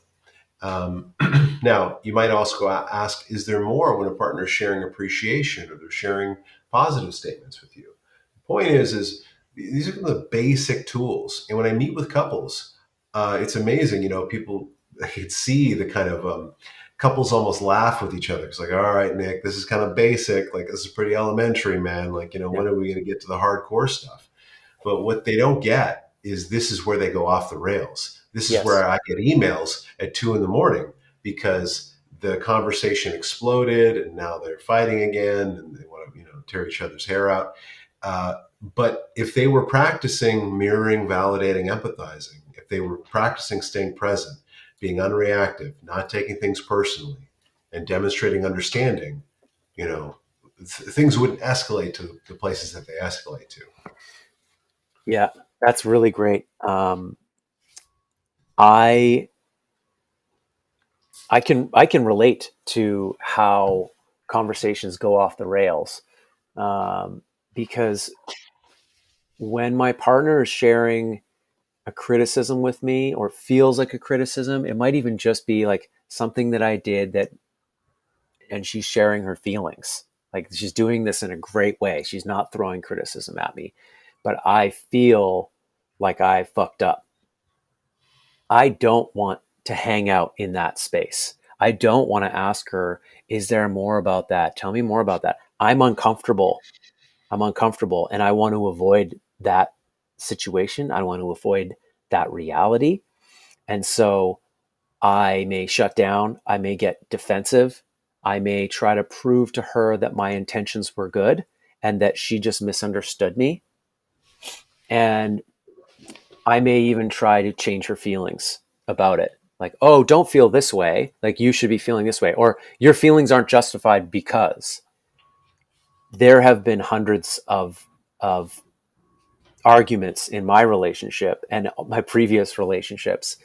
[SPEAKER 2] Um, Now, you might also ask, is there more when a partner is sharing appreciation or they're sharing positive statements with you? The point is these are the basic tools. And when I meet with couples, it's amazing. People I could see the kind of couples almost laugh with each other. It's like, all right, Nick, this is kind of basic. Like, this is pretty elementary, man. Like,
[SPEAKER 1] Yeah.
[SPEAKER 2] when are we going to get to the hardcore stuff? But what they don't get is this is where they go off the rails. This is
[SPEAKER 1] Yes.
[SPEAKER 2] where I get emails at 2 in the morning because the conversation exploded and now they're fighting again and they want to, tear each other's hair out. Uh, but if they were practicing mirroring, validating, empathizing, if they were practicing staying present, being unreactive, not taking things personally, and demonstrating understanding, things wouldn't escalate to the places that they escalate to.
[SPEAKER 1] Yeah, that's really great. I I can relate to how conversations go off the rails, because when my partner is sharing a criticism with me or feels like a criticism, it might even just be like something that I did that, and she's sharing her feelings. Like she's doing this in a great way. She's not throwing criticism at me, but I feel like I fucked up. I don't want to hang out in that space. I don't want to ask her, is there more about that? Tell me more about that. I'm uncomfortable. I'm uncomfortable and I want to avoid that situation. I want to avoid that reality. And so I may shut down. I may get defensive. I may try to prove to her that my intentions were good and that she just misunderstood me. And I may even try to change her feelings about it. Like, oh, don't feel this way. Like, you should be feeling this way. Or your feelings aren't justified because there have been hundreds of arguments in my relationship and my previous relationships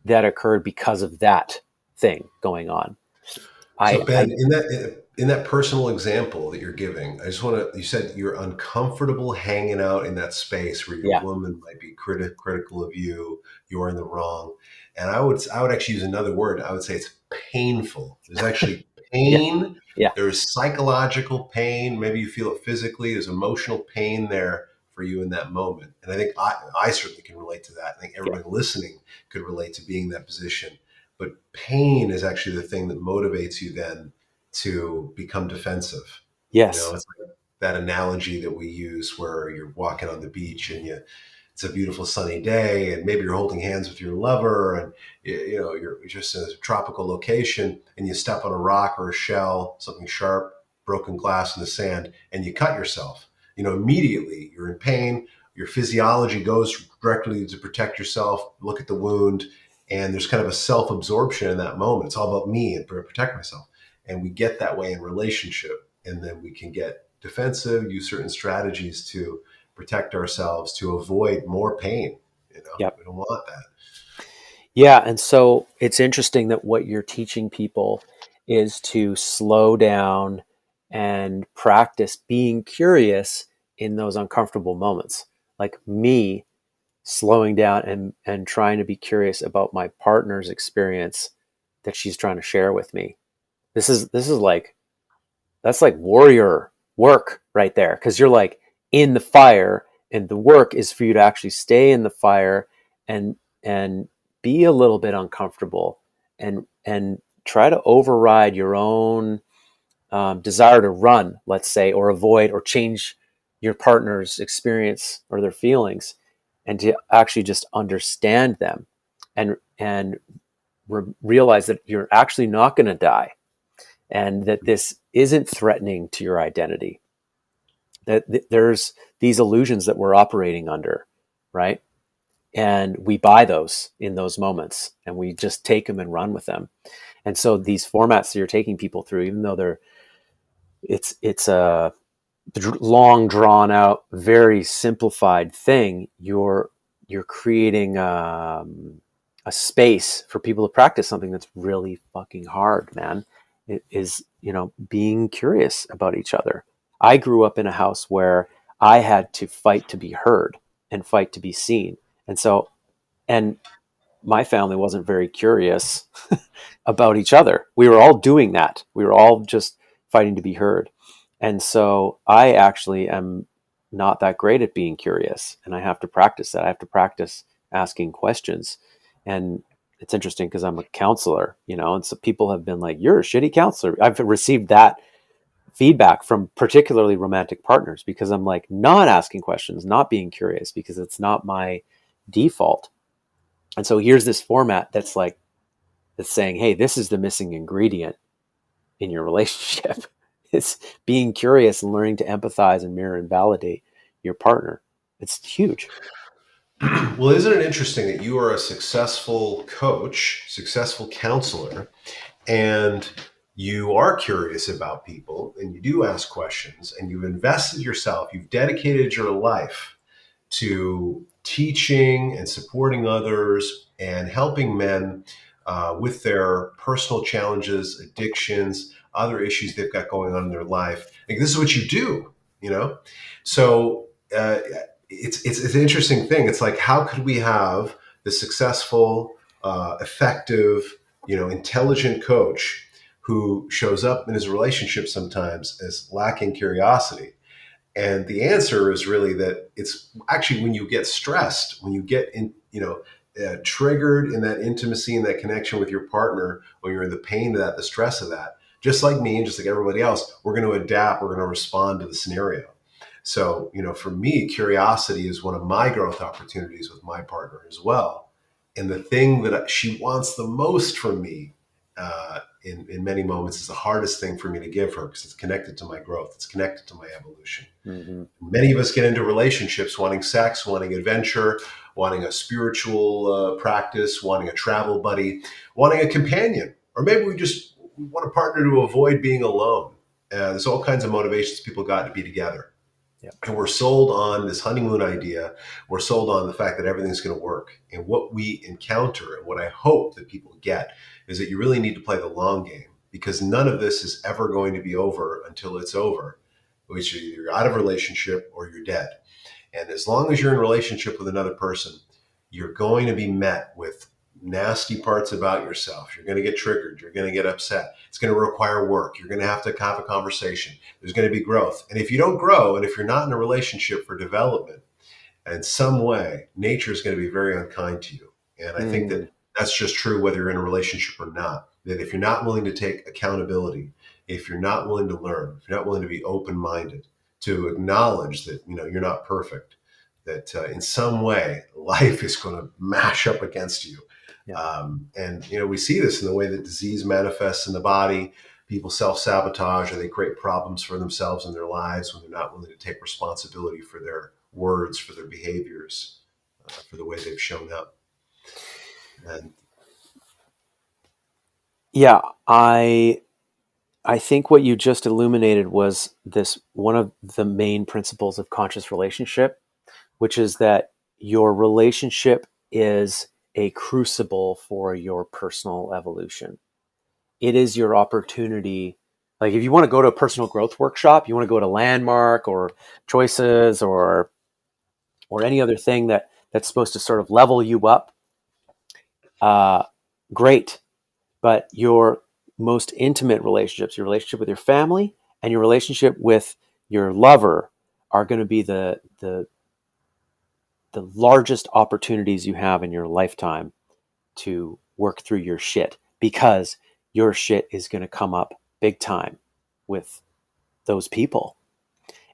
[SPEAKER 1] that occurred because of that thing going on.
[SPEAKER 2] So
[SPEAKER 1] I
[SPEAKER 2] Ben, in that personal example that you're giving, I just want to. You said you're uncomfortable hanging out in that space where your
[SPEAKER 1] yeah,
[SPEAKER 2] woman might be critical of you. You're in the wrong, and I would actually use another word. I would say it's painful. There's actually
[SPEAKER 1] yeah,
[SPEAKER 2] pain.
[SPEAKER 1] yeah,
[SPEAKER 2] There's psychological pain. Maybe you feel it physically. There's emotional pain there for you in that moment, and I think I certainly can relate to that. I think
[SPEAKER 1] yeah.
[SPEAKER 2] everybody listening could relate to being in that position, but pain is actually the thing that motivates you then to become defensive.
[SPEAKER 1] Yes,
[SPEAKER 2] It's like that analogy that we use where you're walking on the beach and it's a beautiful sunny day and maybe you're holding hands with your lover and you're just in a tropical location and you step on a rock or a shell, something sharp, broken glass in the sand, and you cut yourself. Immediately you're in pain. Your physiology goes directly to protect yourself, look at the wound, and there's kind of a self-absorption in that moment. It's all about me and protect myself. And we get that way in relationship, and then we can get defensive, use certain strategies to protect ourselves to avoid more pain.
[SPEAKER 1] yep.
[SPEAKER 2] We don't want that.
[SPEAKER 1] Yeah, and so it's interesting that what you're teaching people is to slow down and practice being curious in those uncomfortable moments, like me slowing down and trying to be curious about my partner's experience that she's trying to share with me. This is like, that's like warrior work right there, because you're like in the fire, and the work is for you to actually stay in the fire and and be a little bit uncomfortable, and try to override your own desire to run, let's say, or avoid or change your partner's experience or their feelings, and to actually just understand them, and realize that you're actually not going to die, and that this isn't threatening to your identity, that there's these illusions that we're operating under, right? And we buy those in those moments, and we just take them and run with them. And so these formats that you're taking people through, even though it's a long drawn out, very simplified thing, you're creating a space for people to practice something that's really fucking hard, man. It is, being curious about each other. I grew up in a house where I had to fight to be heard and fight to be seen. And so, and my family wasn't very curious about each other. We were all doing that. We were all just fighting to be heard. And so I actually am not that great at being curious, and I have to practice that. I have to practice asking questions. And it's interesting because I'm a counselor, and so people have been like, "You're a shitty counselor." I've received that feedback from particularly romantic partners, because I'm like not asking questions, not being curious, because it's not my default. And so here's this format that's saying, hey, this is the missing ingredient in your relationship. It's being curious and learning to empathize and mirror and validate your partner. It's huge.
[SPEAKER 2] Well, isn't it interesting that you are a successful coach, successful counselor, and you are curious about people and you do ask questions and you've invested yourself, you've dedicated your life to teaching and supporting others and helping men with their personal challenges, addictions, other issues they've got going on in their life. Like, this is what you do, you know? So it's an interesting thing. It's like, how could we have the successful, effective, intelligent coach who shows up in his relationship sometimes as lacking curiosity? And the answer is really that it's actually when you get stressed, when you get in, triggered in that intimacy and that connection with your partner, when you're in the pain of that, the stress of that, just like me and just like everybody else, we're going to adapt, we're going to respond to the scenario. So, for me, curiosity is one of my growth opportunities with my partner as well. And the thing that she wants the most from me, in many moments, is the hardest thing for me to give her, because it's connected to my growth, it's connected to my evolution.
[SPEAKER 1] Mm-hmm.
[SPEAKER 2] Many of us get into relationships wanting sex, wanting adventure, wanting a spiritual practice, wanting a travel buddy, wanting a companion, or maybe we want a partner to avoid being alone. There's all kinds of motivations people got to be together.
[SPEAKER 1] Yep.
[SPEAKER 2] And we're sold on this honeymoon idea. We're sold on the fact that everything's going to work. And what we encounter, and what I hope that people get, is that you really need to play the long game, because none of this is ever going to be over until it's over, which is you're out of relationship or you're dead. And as long as you're in relationship with another person, you're going to be met with nasty parts about yourself. You're going to get triggered. You're going to get upset. It's going to require work. You're going to have a conversation. There's going to be growth. And if you don't grow, and if you're not in a relationship for development, in some way, nature is going to be very unkind to you. And I think
[SPEAKER 1] Mm.
[SPEAKER 2] that that's just true whether you're in a relationship or not. That if you're not willing to take accountability, if you're not willing to learn, if you're not willing to be open-minded, to acknowledge that you're not perfect, that in some way life is going to mash up against you.
[SPEAKER 1] Yeah.
[SPEAKER 2] And we see this in the way that disease manifests in the body. People self-sabotage, or they create problems for themselves in their lives when they're not willing to take responsibility for their words, for their behaviors, for the way they've shown up. And
[SPEAKER 1] Yeah, I think what you just illuminated was this one of the main principles of conscious relationship, which is that your relationship is a crucible for your personal evolution. It is your opportunity Like if you want to go to a personal growth workshop, you want to go to Landmark or Choices or any other thing that's supposed to sort of level you up, uh, great. But your most intimate relationships, your relationship with your family and your relationship with your lover, are going to be the largest opportunities you have in your lifetime to work through your shit, because your shit is going to come up big time with those people.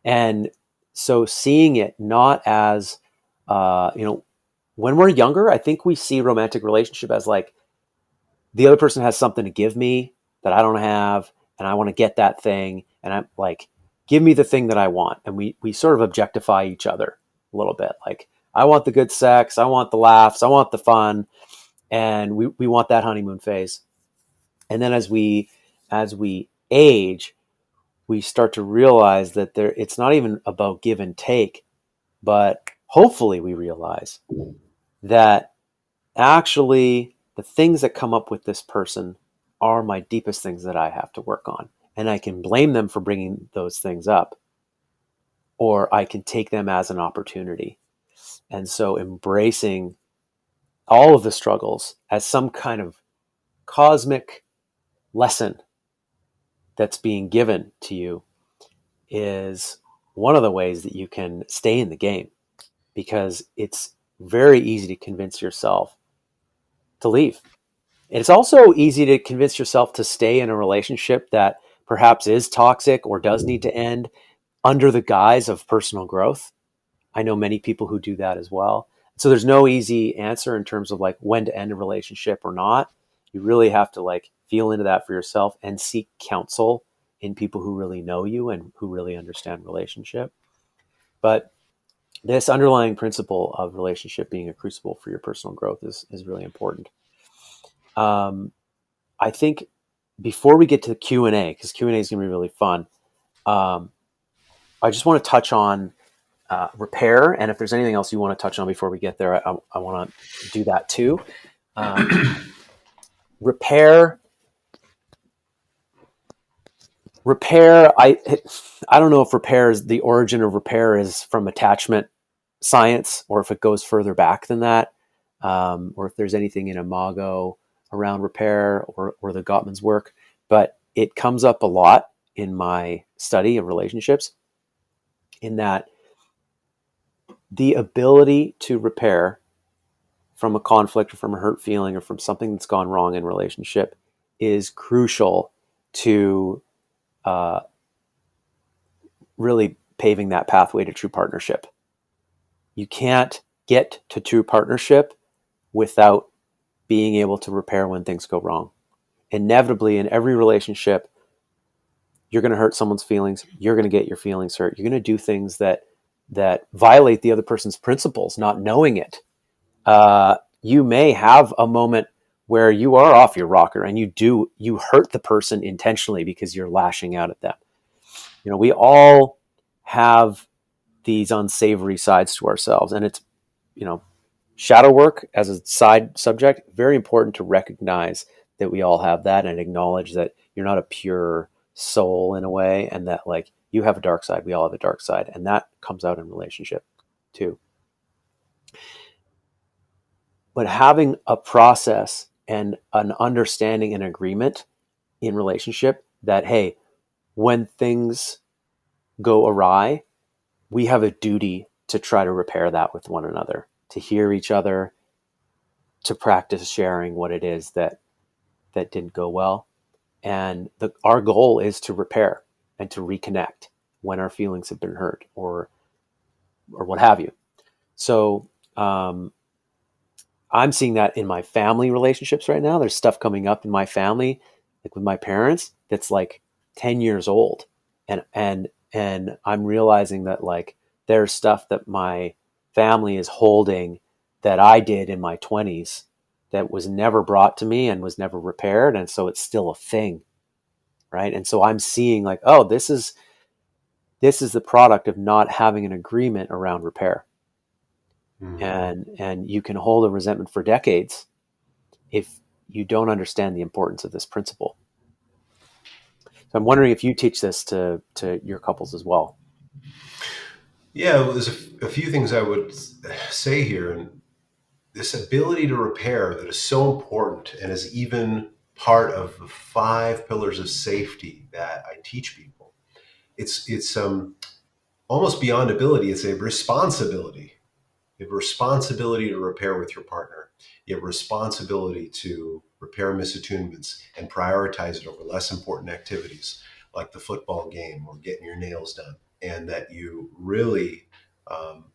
[SPEAKER 1] And so seeing it not as, when we're younger, I think we see romantic relationship as like the other person has something to give me that I don't have, and I want to get that thing, and I'm like, give me the thing that I want, and we sort of objectify each other a little bit. Like, I want the good sex, I want the laughs, I want the fun, and we want that honeymoon phase. And then as we age, we start to realize that it's not even about give and take, but hopefully we realize that actually the things that come up with this person are my deepest things that I have to work on. And I can blame them for bringing those things up, or I can take them as an opportunity. And so embracing all of the struggles as some kind of cosmic lesson that's being given to you is one of the ways that you can stay in the game, because it's very easy to convince yourself to leave. It's also easy to convince yourself to stay in a relationship that perhaps is toxic or does need to end under the guise of personal growth. I know many people who do that as well. So there's no easy answer in terms of like when to end a relationship or not. You really have to like feel into that for yourself and seek counsel in people who really know you and who really understand relationship. But this underlying principle of relationship being a crucible for your personal growth is really important. Um, I think before we get to the Q&A, because Q&A is going to be really fun, um, I just want to touch on repair. And if there's anything else you want to touch on before we get there, I want to do that too. Repair, repair. I don't know if repair is the origin of repair is from attachment science, or if it goes further back than that, or if there's anything in Imago around repair or the Gottman's work. But it comes up a lot in my study of relationships, in that the ability to repair from a conflict or from a hurt feeling or from something that's gone wrong in relationship is crucial to uh, really paving that pathway to true partnership. You can't get to true partnership without being able to repair when things go wrong. Inevitably, in every relationship, you're going to hurt someone's feelings. You're going to get your feelings hurt. You're going to do things that violate the other person's principles, not knowing it. You may have a moment where you are off your rocker and you hurt the person intentionally because you're lashing out at them. We all have these unsavory sides to ourselves, and it's, shadow work as a side subject, very important to recognize that we all have that and acknowledge that you're not a pure soul in a way, and that like you have a dark side, we all have a dark side, and that comes out in relationship too. But having a process and an understanding and agreement in relationship that, hey, when things go awry, we have a duty to try to repair that with one another, to hear each other, to practice sharing what it is that didn't go well. And our goal is to repair and to reconnect when our feelings have been hurt or what have you. So I'm seeing that in my family relationships right now. There's stuff coming up in my family, like with my parents, that's like 10 years old. And I'm realizing that like there's stuff that my family is holding that I did in my 20s that was never brought to me and was never repaired. And so it's still a thing. Right. And so I'm seeing like, oh, this is the product of not having an agreement around repair.
[SPEAKER 2] Mm.
[SPEAKER 1] And you can hold a resentment for decades if you don't understand the importance of this principle. So I'm wondering if you teach this to your couples as well.
[SPEAKER 2] Yeah, well, there's a few things I would say here, and this ability to repair that is so important and is even part of the 5 pillars of safety that I teach people. It's almost beyond ability. It's a responsibility. You have a responsibility to repair with your partner. You have a responsibility to repair misattunements and prioritize it over less important activities like the football game or getting your nails done. And that you really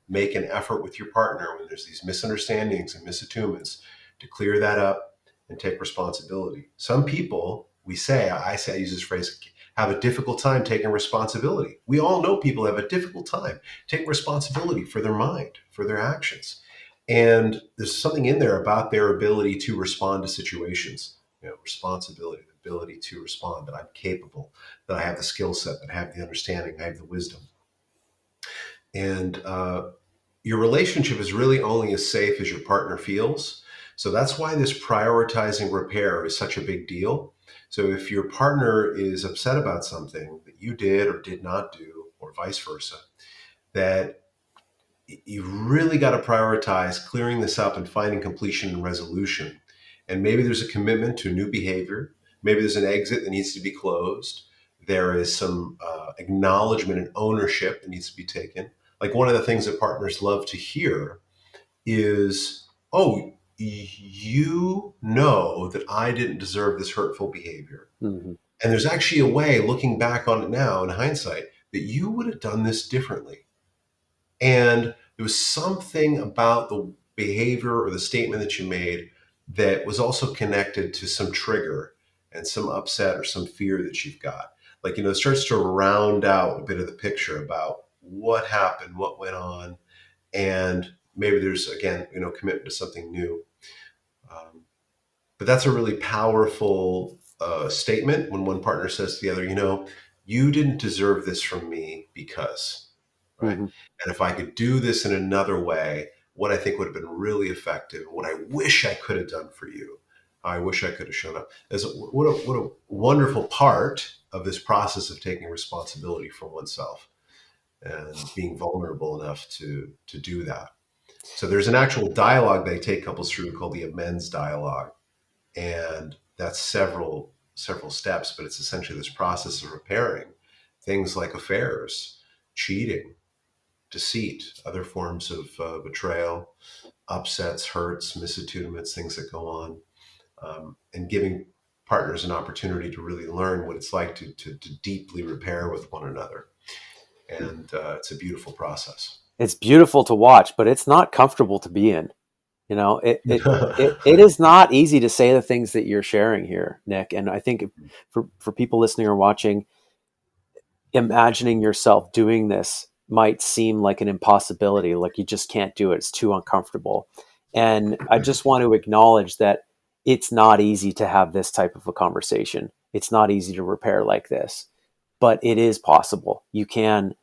[SPEAKER 2] make an effort with your partner when there's these misunderstandings and misattunements to clear that up and take responsibility. Some people, I use this phrase, have a difficult time taking responsibility. We all know people have a difficult time taking responsibility for their mind, for their actions. And there's something in there about their ability to respond to situations, responsibility, the ability to respond, that I'm capable, that I have the skill set, that I have the understanding, I have the wisdom. And your relationship is really only as safe as your partner feels. So that's why this prioritizing repair is such a big deal. So if your partner is upset about something that you did or did not do, or vice versa, that you really got to prioritize clearing this up and finding completion and resolution. And maybe there's a commitment to new behavior. Maybe there's an exit that needs to be closed. There is some acknowledgement and ownership that needs to be taken. Like, one of the things that partners love to hear is, oh, you know that I didn't deserve this hurtful behavior.
[SPEAKER 1] Mm-hmm.
[SPEAKER 2] And there's actually a way, looking back on it now in hindsight, that you would have done this differently. And there was something about the behavior or the statement that you made that was also connected to some trigger and some upset or some fear that you've got. Like, it starts to round out a bit of the picture about what happened, what went on, and maybe there's, again, commitment to something new. But that's a really powerful statement when one partner says to the other, you didn't deserve this from me because, right?
[SPEAKER 1] Mm-hmm.
[SPEAKER 2] And if I could do this in another way, what I think would have been really effective, what I wish I could have done for you, I wish I could have shown up. What a wonderful part of this process of taking responsibility for oneself and being vulnerable enough to do that. So there's an actual dialogue they take couples through called the amends dialogue, and that's several steps, but it's essentially this process of repairing things like affairs, cheating, deceit, other forms of betrayal, upsets, hurts, misattunements, things that go on, and giving partners an opportunity to really learn what it's like to deeply repair with one another. And it's a beautiful process.
[SPEAKER 1] It's beautiful to watch, but it's not comfortable to be in. It is not easy to say the things that you're sharing here, Nick. And I think for people listening or watching, imagining yourself doing this might seem like an impossibility, like you just can't do it. It's too uncomfortable. And I just want to acknowledge that it's not easy to have this type of a conversation. It's not easy to repair like this, but it is possible. You can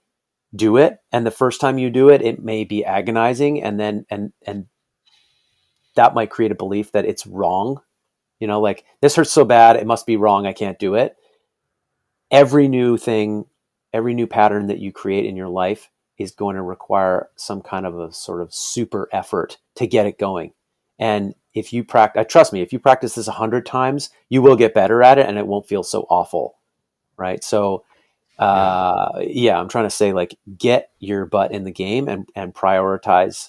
[SPEAKER 1] do it. And the first time you do it, it may be agonizing. And then, and that might create a belief that it's wrong. Like, this hurts so bad, it must be wrong. I can't do it. Every new thing, every new pattern that you create in your life is going to require some kind of a sort of super effort to get it going. And if you practice, trust me, if you practice this 100 times, you will get better at it and it won't feel so awful. Right. So,
[SPEAKER 2] Yeah.
[SPEAKER 1] yeah, I'm trying to say, like, get your butt in the game and prioritize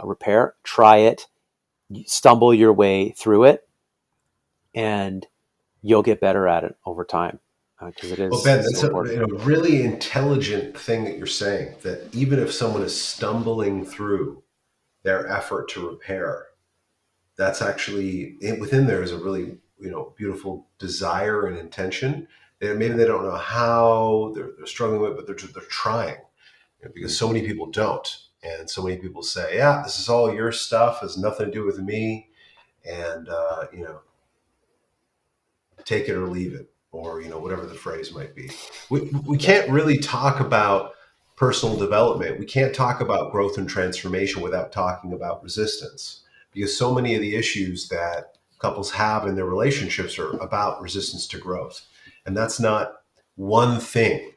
[SPEAKER 1] repair, try it, stumble your way through it, and you'll get better at it over time, because it
[SPEAKER 2] Well,
[SPEAKER 1] is
[SPEAKER 2] Ben,
[SPEAKER 1] so
[SPEAKER 2] that's a
[SPEAKER 1] important.
[SPEAKER 2] really intelligent thing that you're saying, that even if someone is stumbling through their effort to repair, that's actually within there is a really beautiful desire and intention. And maybe they don't know how they're struggling with, but they're trying, because so many people don't, and so many people say, "Yeah, this is all your stuff. Has nothing to do with me," and take it or leave it, or whatever the phrase might be. We
[SPEAKER 1] Yeah.
[SPEAKER 2] can't really talk about personal development. We can't talk about growth and transformation without talking about resistance, because so many of the issues that couples have in their relationships are about resistance to growth, and that's not one thing.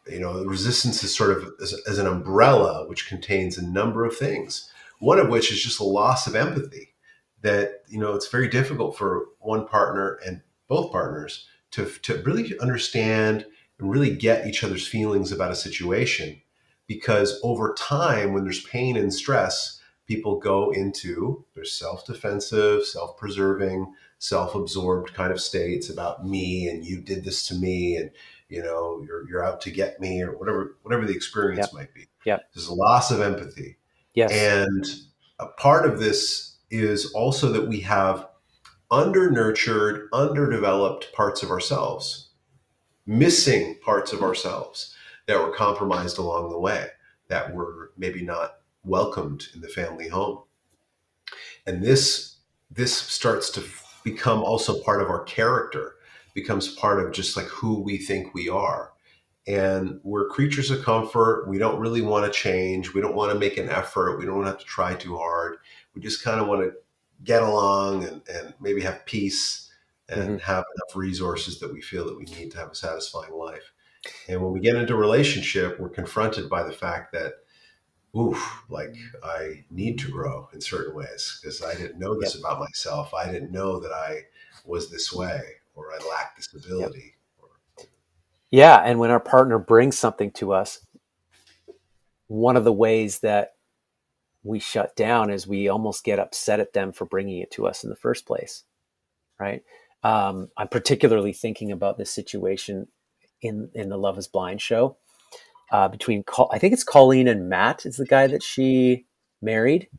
[SPEAKER 2] Resistance is sort of as an umbrella which contains a number of things. One of which is just a loss of empathy. That it's very difficult for one partner and both partners to really understand and really get each other's feelings about a situation, because over time, when there's pain and stress, people go into their self-defensive, self-preserving, self-absorbed kind of states about me, and you did this to me, and you're out to get me, or whatever the experience
[SPEAKER 1] Yep.
[SPEAKER 2] might be.
[SPEAKER 1] Yep.
[SPEAKER 2] There's a loss of empathy.
[SPEAKER 1] Yes.
[SPEAKER 2] And a part of this is also that we have under nurtured, underdeveloped parts of ourselves, missing parts of ourselves that were compromised along the way, that were maybe not welcomed in the family home. And this starts to become also part of our character, becomes part of just like who we think we are. And we're creatures of comfort. We don't really want to change. We don't want to make an effort. We don't want to have to try too hard. We just kind of want to get along and maybe have peace
[SPEAKER 1] Hmm.
[SPEAKER 2] and have enough resources that we feel that we need to have a satisfying life. And when we get into a relationship, we're confronted by the fact that, oof, like I need to grow in certain ways because I didn't know this
[SPEAKER 1] Yep.
[SPEAKER 2] about myself. I didn't know that I was this way, or I lacked this
[SPEAKER 1] Yep.
[SPEAKER 2] ability.
[SPEAKER 1] Yeah. And when our partner brings something to us, one of the ways that we shut down is we almost get upset at them for bringing it to us in the first place. Right. I'm particularly thinking about this situation in the Love Is Blind show between I think it's Colleen and Matt is the guy that she married.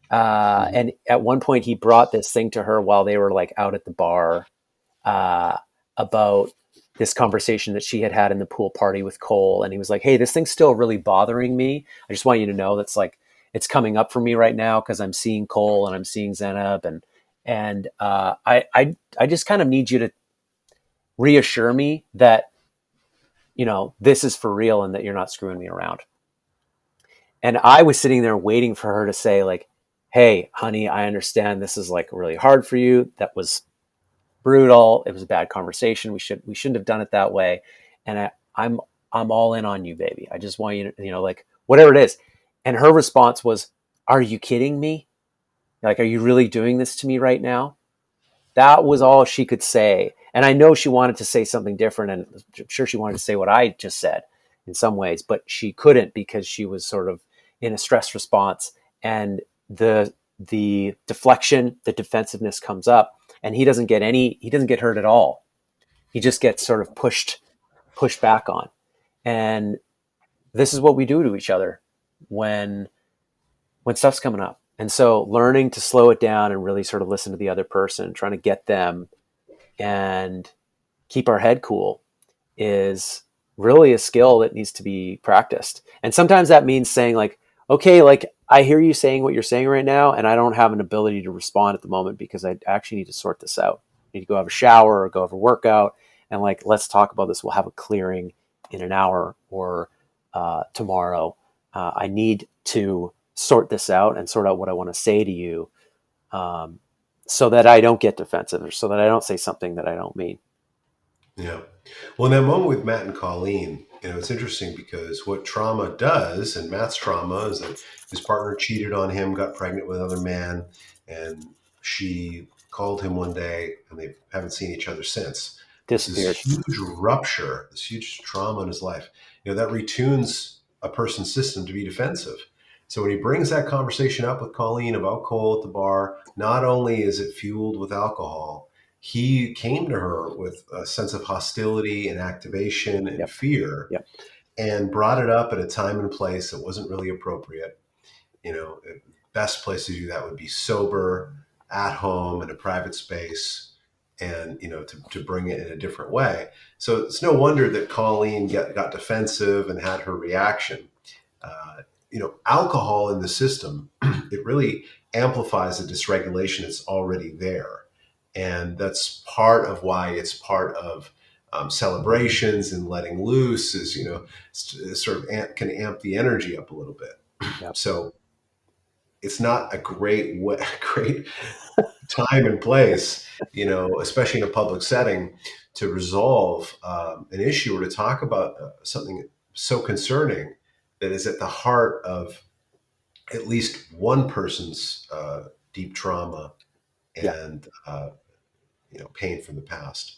[SPEAKER 2] Mhm.
[SPEAKER 1] And at one point he brought this thing to her while they were like out at the bar uh, about this conversation that she had had in the pool party with Cole. And he was like, "Hey, this thing's still really bothering me. I just want you to know that's like, it's coming up for me right now because I'm seeing Cole and I'm seeing Zenab and I just kind of need you to reassure me that this is for real and that you're not screwing me around." And I was sitting there waiting for her to say like, "Hey, honey, I understand this is like really hard for you. That was brutal. It was a bad conversation. We shouldn't have done it that way. And I'm all in on you, baby. I just want you to, like whatever it is." And her response was, "Are you kidding me? Like, are you really doing this to me right now?" That was all she could say. And I know she wanted to say something different, and I'm sure she wanted to say what I just said in some ways, but she couldn't because she was sort of in a stress response, and the deflection, the defensiveness comes up, and he doesn't get hurt at all. He just gets sort of pushed back on. And this is what we do to each other when stuff's coming up. And so learning to slow it down and really sort of listen to the other person, trying to get them and keep our head cool is really a skill that needs to be practiced. And sometimes that means saying like, "Okay, like I hear you saying what you're saying right now, and I don't have an ability to respond at the moment because I actually need to sort this out. I need to go have a shower or go have a workout, and like let's talk about this. We'll have a clearing in an hour or tomorrow. I need to sort this out and sort out what I want to say to you, um, so that I don't get defensive or so that I don't say something that I don't mean."
[SPEAKER 2] Yeah. Well, in that moment with Matt and Colleen, it's interesting because what trauma does, and Matt's trauma is that his partner cheated on him, got pregnant with another man, and she called him one day and they haven't seen each other since. There's this
[SPEAKER 1] Disappeared.
[SPEAKER 2] huge rupture, this huge trauma in his life. That retunes a person's system to be defensive. So when he brings that conversation up with Colleen about Cole at the bar, not only is it fueled with alcohol, he came to her with a sense of hostility and activation and
[SPEAKER 1] Yep.
[SPEAKER 2] fear,
[SPEAKER 1] Yep.
[SPEAKER 2] and brought it up at a time and place that wasn't really appropriate. Best place to do that would be sober, at home, in a private space, and to bring it in a different way. So it's no wonder that Colleen got defensive and had her reaction. Alcohol in the system, it really amplifies the dysregulation that's already there. And that's part of why it's part of celebrations and letting loose is, sort of can amp the energy up a little bit.
[SPEAKER 1] Yep.
[SPEAKER 2] So it's not a great great time and place, especially in a public setting, to resolve an issue or to talk about something so concerning that is at the heart of at least one person's deep trauma
[SPEAKER 1] Yeah.
[SPEAKER 2] and pain from the past.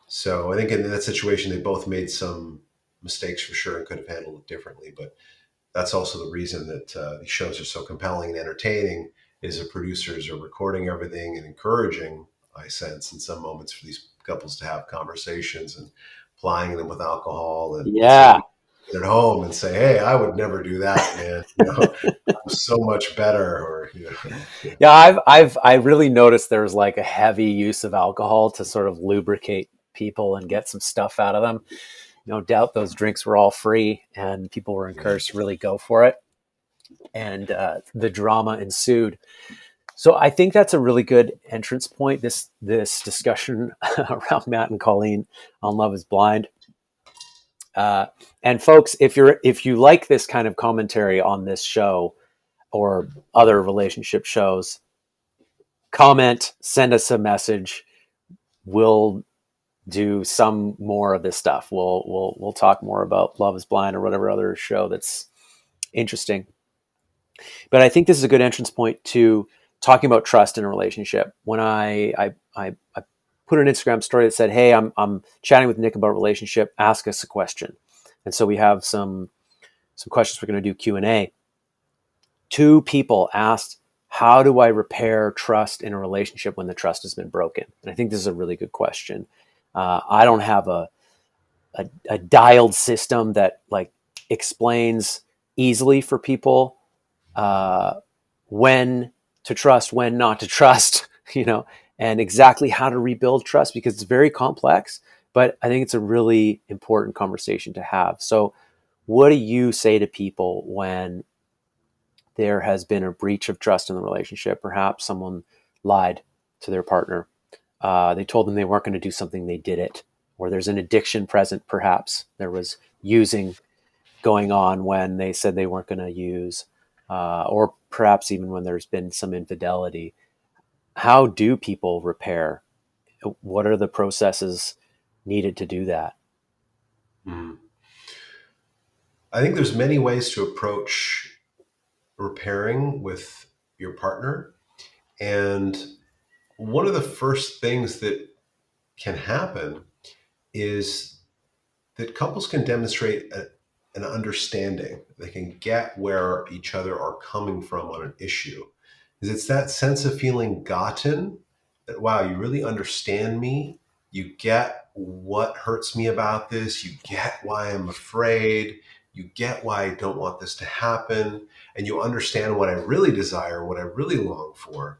[SPEAKER 2] So I think in that situation, they both made some mistakes for sure and could have handled it differently. But that's also the reason that these shows are so compelling and entertaining. Is the producers are recording everything and encouraging, I sense, in some moments for these couples to have conversations and plying them with alcohol and so that
[SPEAKER 1] Yeah.
[SPEAKER 2] we can get at home and say, "Hey, I would never do that, man. I'm so much better." Or
[SPEAKER 1] Yeah, I really noticed there's like a heavy use of alcohol to sort of lubricate people and get some stuff out of them. No doubt those drinks were all free and people were
[SPEAKER 2] yeah.
[SPEAKER 1] encouraged to really go for it. And the drama ensued. So I think that's a really good entrance point. This discussion around Matt and Colleen on Love Is Blind. Uh, and folks, if you like this kind of commentary on this show or other relationship shows, comment, send us a message. We'll do some more of this stuff. We'll talk more about Love Is Blind or whatever other show that's interesting. But I think this is a good entrance point to talking about trust in a relationship. When I put an Instagram story that said, "Hey, I'm chatting with Nick about relationship. Ask us a question." And so we have some questions. We're going to do Q&A. Two people asked, "How do I repair trust in a relationship when the trust has been broken?" And I think this is a really good question. I don't have a dialed system that like explains easily for people uh, when to trust, when not to trust, and exactly how to rebuild trust because it's very complex. But I think it's a really important conversation to have. So, what do you say to people when there has been a breach of trust in the relationship? Perhaps someone lied to their partner. They told them they weren't going to do something, they did it. Or there's an addiction present, perhaps. There was using going on when they said they weren't going to use, or perhaps even when there's been some infidelity. How do people repair? What are the processes needed to do that?
[SPEAKER 2] Mm. I think there's many ways to approach repairing with your partner. And one of the first things that can happen is that couples can demonstrate an understanding. They can get where each other are coming from on an issue. Is it's that sense of feeling gotten that, wow, you really understand me. You get what hurts me about this. You get why I'm afraid. You get why I don't want this to happen. And you understand what I really desire, what I really long for.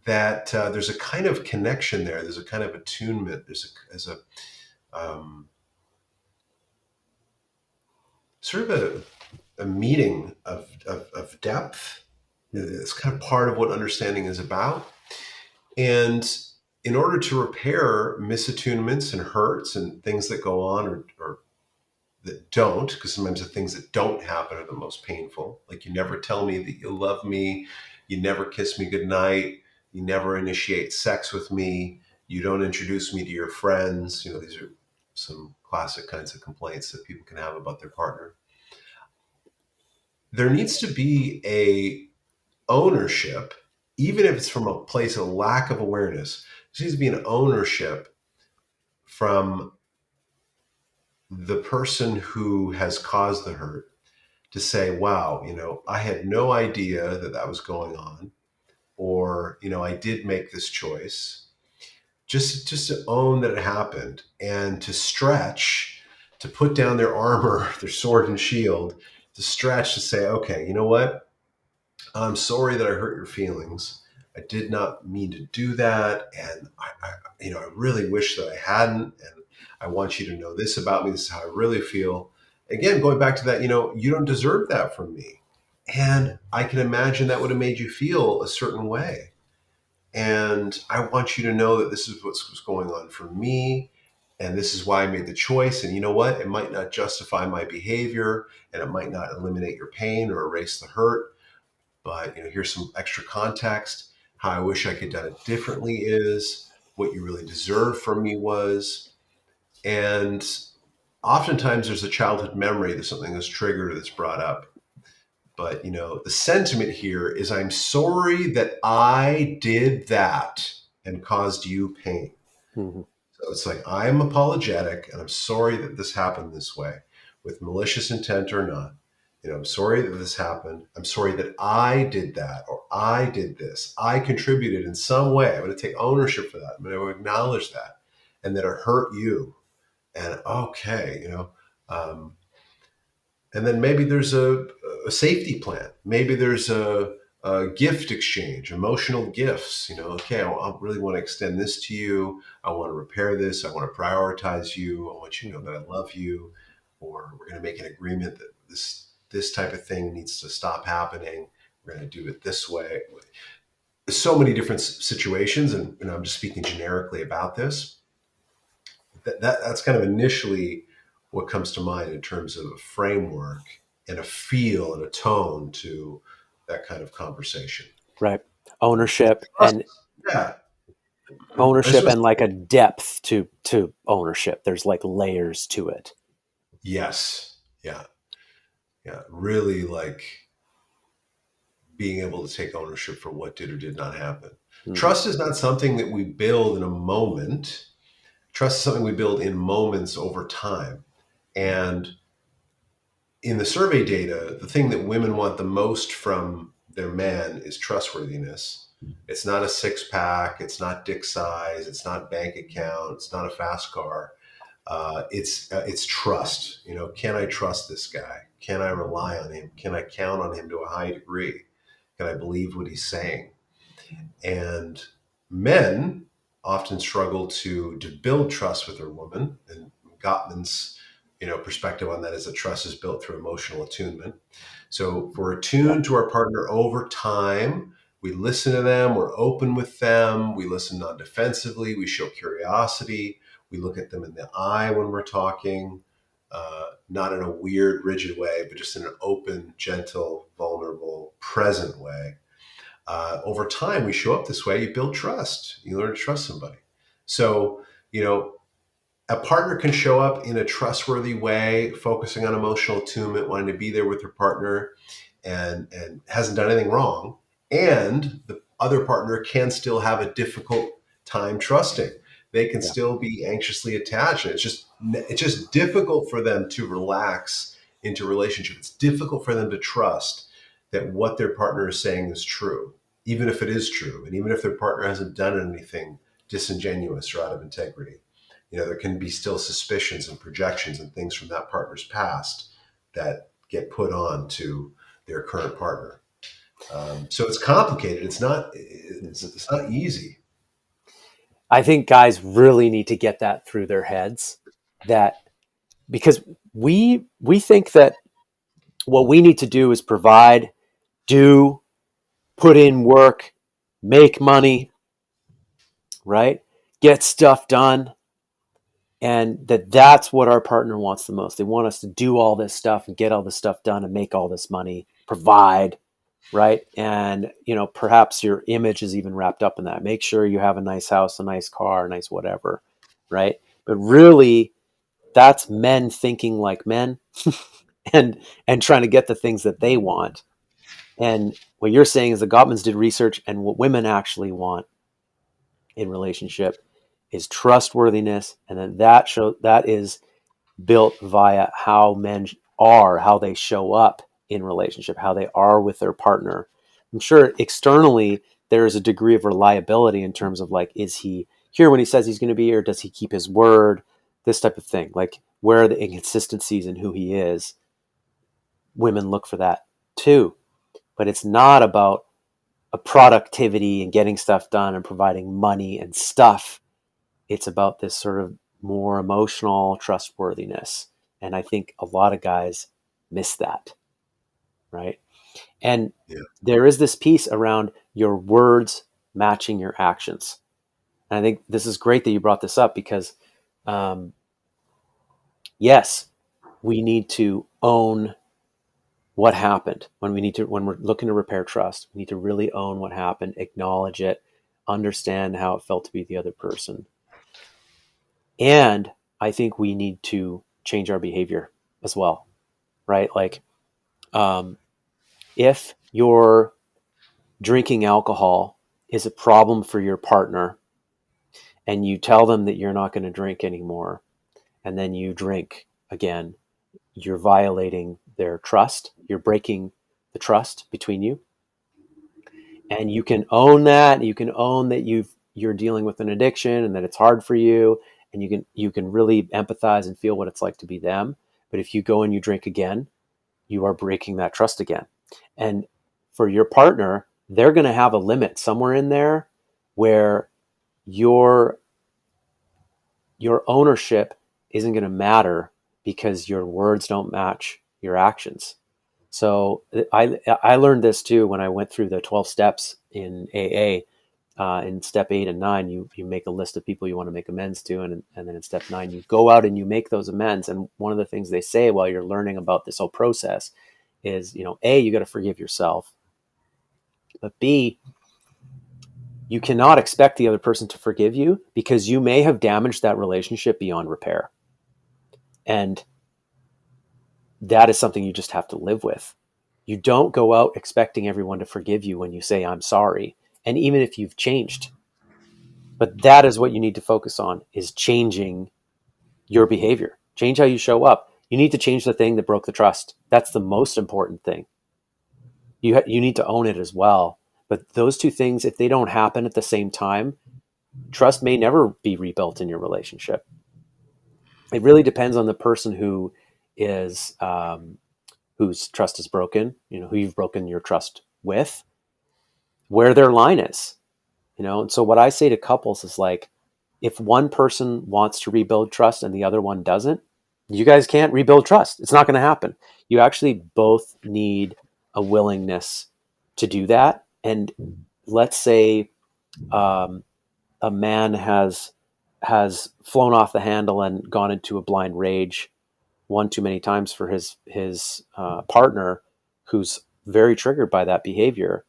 [SPEAKER 2] That there's a kind of connection there. There's a kind of attunement. There's um, sort of a meeting of depth. It's kind of part of what understanding is about. And in order to repair misattunements and hurts and things that go on or that don't, because sometimes the things that don't happen are the most painful. Like you never tell me that you love me, you never kiss me goodnight, you never initiate sex with me, you don't introduce me to your friends. These are some classic kinds of complaints that people can have about their partner. There needs to be a ownership, even if it's from a place of lack of awareness. There needs to be an ownership from the person who has caused the hurt to say, wow, I had no idea that that was going on, or, I did make this choice. Just to own that it happened and to stretch, to put down their armor, their sword and shield, to stretch to say, okay, you know what? I'm sorry that I hurt your feelings. I did not mean to do that, and I really wish that I hadn't. And I want you to know this about me. This is how I really feel. Again, going back to that, you don't deserve that from me, and I can imagine that would have made you feel a certain way. And I want you to know that this is what's going on for me, and this is why I made the choice. And you know what? It might not justify my behavior, and it might not eliminate your pain or erase the hurt, but here's some extra context. How I wish I could have done it differently is what you really deserve from me was. And oftentimes there's a childhood memory that something is triggered or that's brought up. But the sentiment here is I'm sorry that I did that and caused you pain.
[SPEAKER 1] Mhm.
[SPEAKER 2] So it's like I'm apologetic and I'm sorry that this happened this way, with malicious intent or not. I'm sorry that this happened. I'm sorry that I did that or I did this. I contributed in some way. I'm going to take ownership for that. I'm going to acknowledge that and that it hurt you. And okay, um, and then maybe there's a safety plan. Maybe there's a gift exchange, emotional gifts. Okay, I really want to extend this to you. I want to repair this. I want to prioritize you. I want you to know that I love you. Or we're going to make an agreement that this type of thing needs to stop happening. We're going to do it this way. So many different situations, and I'm just speaking generically about this. That's kind of initially what comes to mind in terms of a framework and a feel and a tone to that kind of conversation.
[SPEAKER 1] Right. Ownership
[SPEAKER 2] Trust,
[SPEAKER 1] and
[SPEAKER 2] yeah. I just
[SPEAKER 1] ownership
[SPEAKER 2] want
[SPEAKER 1] and like a depth to ownership. There's like layers to it.
[SPEAKER 2] yes, yeah, yeah. Really like being able to take ownership for what did or did not happen.
[SPEAKER 1] Mhm.
[SPEAKER 2] Trust is not something that we build in a moment. Trust is something we build in moments over time. And in the survey data, the thing that women want the most from their man is trustworthiness. It's not a six pack. It's not dick size. It's not bank account. It's not a fast car. It's trust. Can I trust this guy? Can I rely on him? Can I count on him to a high degree? Can I believe what he's saying? And men often struggle to build trust with their woman. And Gottman's perspective on that is that trust is built through emotional attunement. So if we're
[SPEAKER 1] Yeah.
[SPEAKER 2] attuned to our partner over time, we listen to them, we're open with them, we listen non-defensively, we show curiosity, we look at them in the eye when we're talking, not in a weird, rigid way, but just in an open, gentle, vulnerable, present way. Over time, we show up this way. You build trust. You learn to trust somebody. So, a partner can show up in a trustworthy way, focusing on emotional attunement, wanting to be there with their partner, and hasn't done anything wrong. And the other partner can still have a difficult time trusting. They can
[SPEAKER 1] Yeah.
[SPEAKER 2] still be anxiously attached. And it's just difficult for them to relax into a relationship. It's difficult for them to trust that what their partner is saying is true, even if it is true, and even if their partner hasn't done anything disingenuous or out of integrity. There can be still suspicions and projections and things from that partner's past that get put on to their current partner. So it's complicated. It's not. It's,
[SPEAKER 1] Mhm.
[SPEAKER 2] it's not easy.
[SPEAKER 1] I think guys really need to get that through their heads, that because we think that what we need to do is provide, do, put in work, make money, right? Get stuff done, and that's what our partner wants the most. They want us to do all this stuff and get all this stuff done and make all this money, provide, right? And perhaps your image is even wrapped up in that. Make sure you have a nice house, a nice car, a nice whatever, right? But really, that's men thinking like men and trying to get the things that they want. And what you're saying is the Gottmans did research, and what women actually want in relationship is trustworthiness, and then that is built via how men are, how they show up in relationship, how they are with their partner. I'm sure externally there is a degree of reliability in terms of like, is he here when he says he's going to be here? Does he keep his word? This type of thing. Like, where are the inconsistencies in who he is? Women look for that too. But it's not about a productivity and getting stuff done and providing money and stuff. It's about this sort of more emotional trustworthiness. And I think a lot of guys miss that, right? And
[SPEAKER 2] Yeah,
[SPEAKER 1] there is this piece around your words matching your actions. And I think this is great that you brought this up because, um, yes, we need to own what happened. When we're looking to repair trust, we need to really own what happened, acknowledge it, understand how it felt to be the other person. And I think we need to change our behavior as well, right? Like, um, if your drinking alcohol is a problem for your partner and you tell them that you're not going to drink anymore and then you drink again, you're violating their trust. You're breaking the trust between you. And you can own that. You can own that you're dealing with an addiction and that it's hard for you, and you can really empathize and feel what it's like to be them. But if you go and you drink again, you are breaking that trust again. And for your partner, they're going to have a limit somewhere in there where your your ownership isn't going to matter because your words don't match your actions. So I learned this too when I went through the 12 steps in AA. In step 8 and 9, you make a list of people you want to make amends to, and then in step 9, you go out and you make those amends. And one of the things they say while you're learning about this whole process is, A, you got to forgive yourself, but B, you cannot expect the other person to forgive you because you may have damaged that relationship beyond repair. And that is something you just have to live with. You don't go out expecting everyone to forgive you when you say, I'm sorry. And even if you've changed, but that is what you need to focus on, is changing your behavior, change how you show up. You need to change the thing that broke the trust. That's the most important thing. You need to own it as well. But those two things, if they don't happen at the same time, trust may never be rebuilt in your relationship. It really depends on the person is whose trust is broken, who you've broken your trust with, where their line is, And so what I say to couples is like, if one person wants to rebuild trust and the other one doesn't, you guys can't rebuild trust. It's not going to happen. You actually both need a willingness to do that. And let's say um, a man has flown off the handle and gone into a blind rage one too many times for his partner, who's very triggered by that behavior.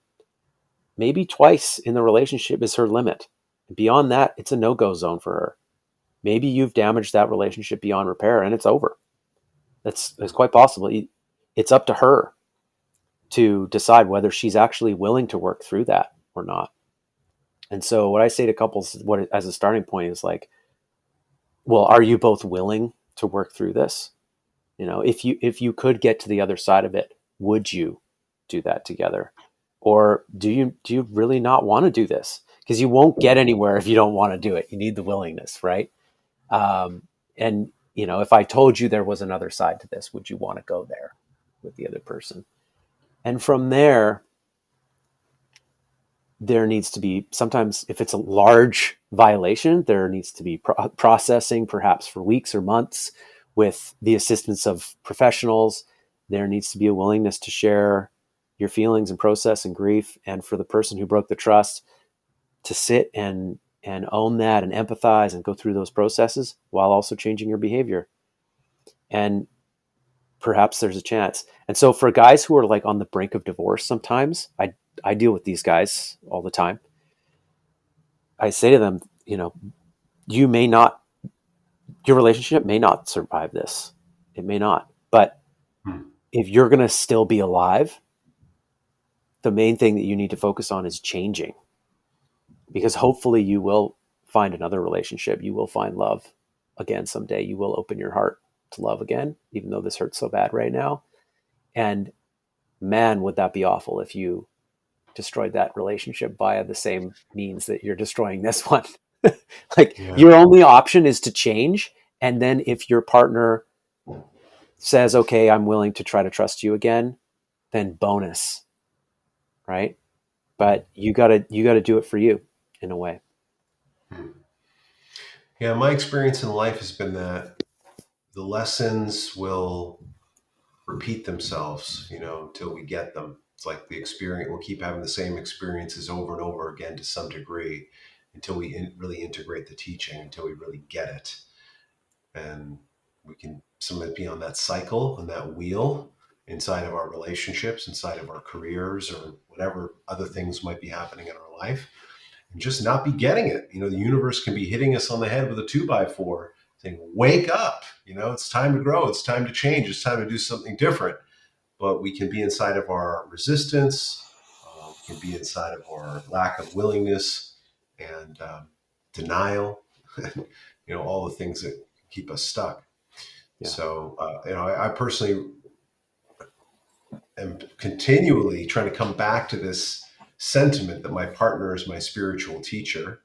[SPEAKER 1] Maybe twice in the relationship is her limit. Beyond that, it's a no-go zone for her. Maybe you've damaged that relationship beyond repair and it's over. That's quite possible. It's up to her to decide whether she's actually willing to work through that or not. And so what I say to couples, what as a starting point, is like, well, are you both willing to work through this? If you could get to the other side of it, would you do that together? Or do you really not want to do this? Because you won't get anywhere if you don't want to do it. You need the willingness, right? And if I told you there was another side to this, would you want to go there with the other person? And from there needs to be, sometimes if it's a large violation, there needs to be processing, perhaps for weeks or months, with the assistance of professionals. There needs to be a willingness to share your feelings and process and grief, and for the person who broke the trust to sit and own that and empathize and go through those processes while also changing your behavior. And perhaps there's a chance. And so for guys who are like on the brink of divorce, sometimes I deal with these guys all the time. I say to them, you may not, your relationship may not survive this. It may not. But
[SPEAKER 2] Hmm.
[SPEAKER 1] if you're going to still be alive, the main thing that you need to focus on is changing, because hopefully you will find another relationship. You will find love again someday. You will open your heart to love again, even though this hurts so bad right now. And man, would that be awful if you destroyed that relationship via the same means that you're destroying this one. Like,
[SPEAKER 2] Yeah.
[SPEAKER 1] your only option is to change. And then if your partner says, okay, I'm willing to try to trust you again, then bonus, right? But you gotta do it for you in a way.
[SPEAKER 2] Hmm. Yeah. My experience in life has been that the lessons will repeat themselves, until we get them. It's like the experience, we'll keep having the same experiences over and over again to some degree until we really integrate the teaching, until we really get it. And we can sometimes be on that cycle, on that wheel. inside of our relationships, inside of our careers, or whatever other things might be happening in our life, and just not be getting it. The universe can be hitting us on the head with a 2x4 saying, wake up, it's time to grow, it's time to change, it's time to do something different. But we can be inside of our resistance, we can be inside of our lack of willingness and denial, all the things that keep us stuck.
[SPEAKER 1] Yeah.
[SPEAKER 2] So, I personally am continually trying to come back to this sentiment that my partner is my spiritual teacher.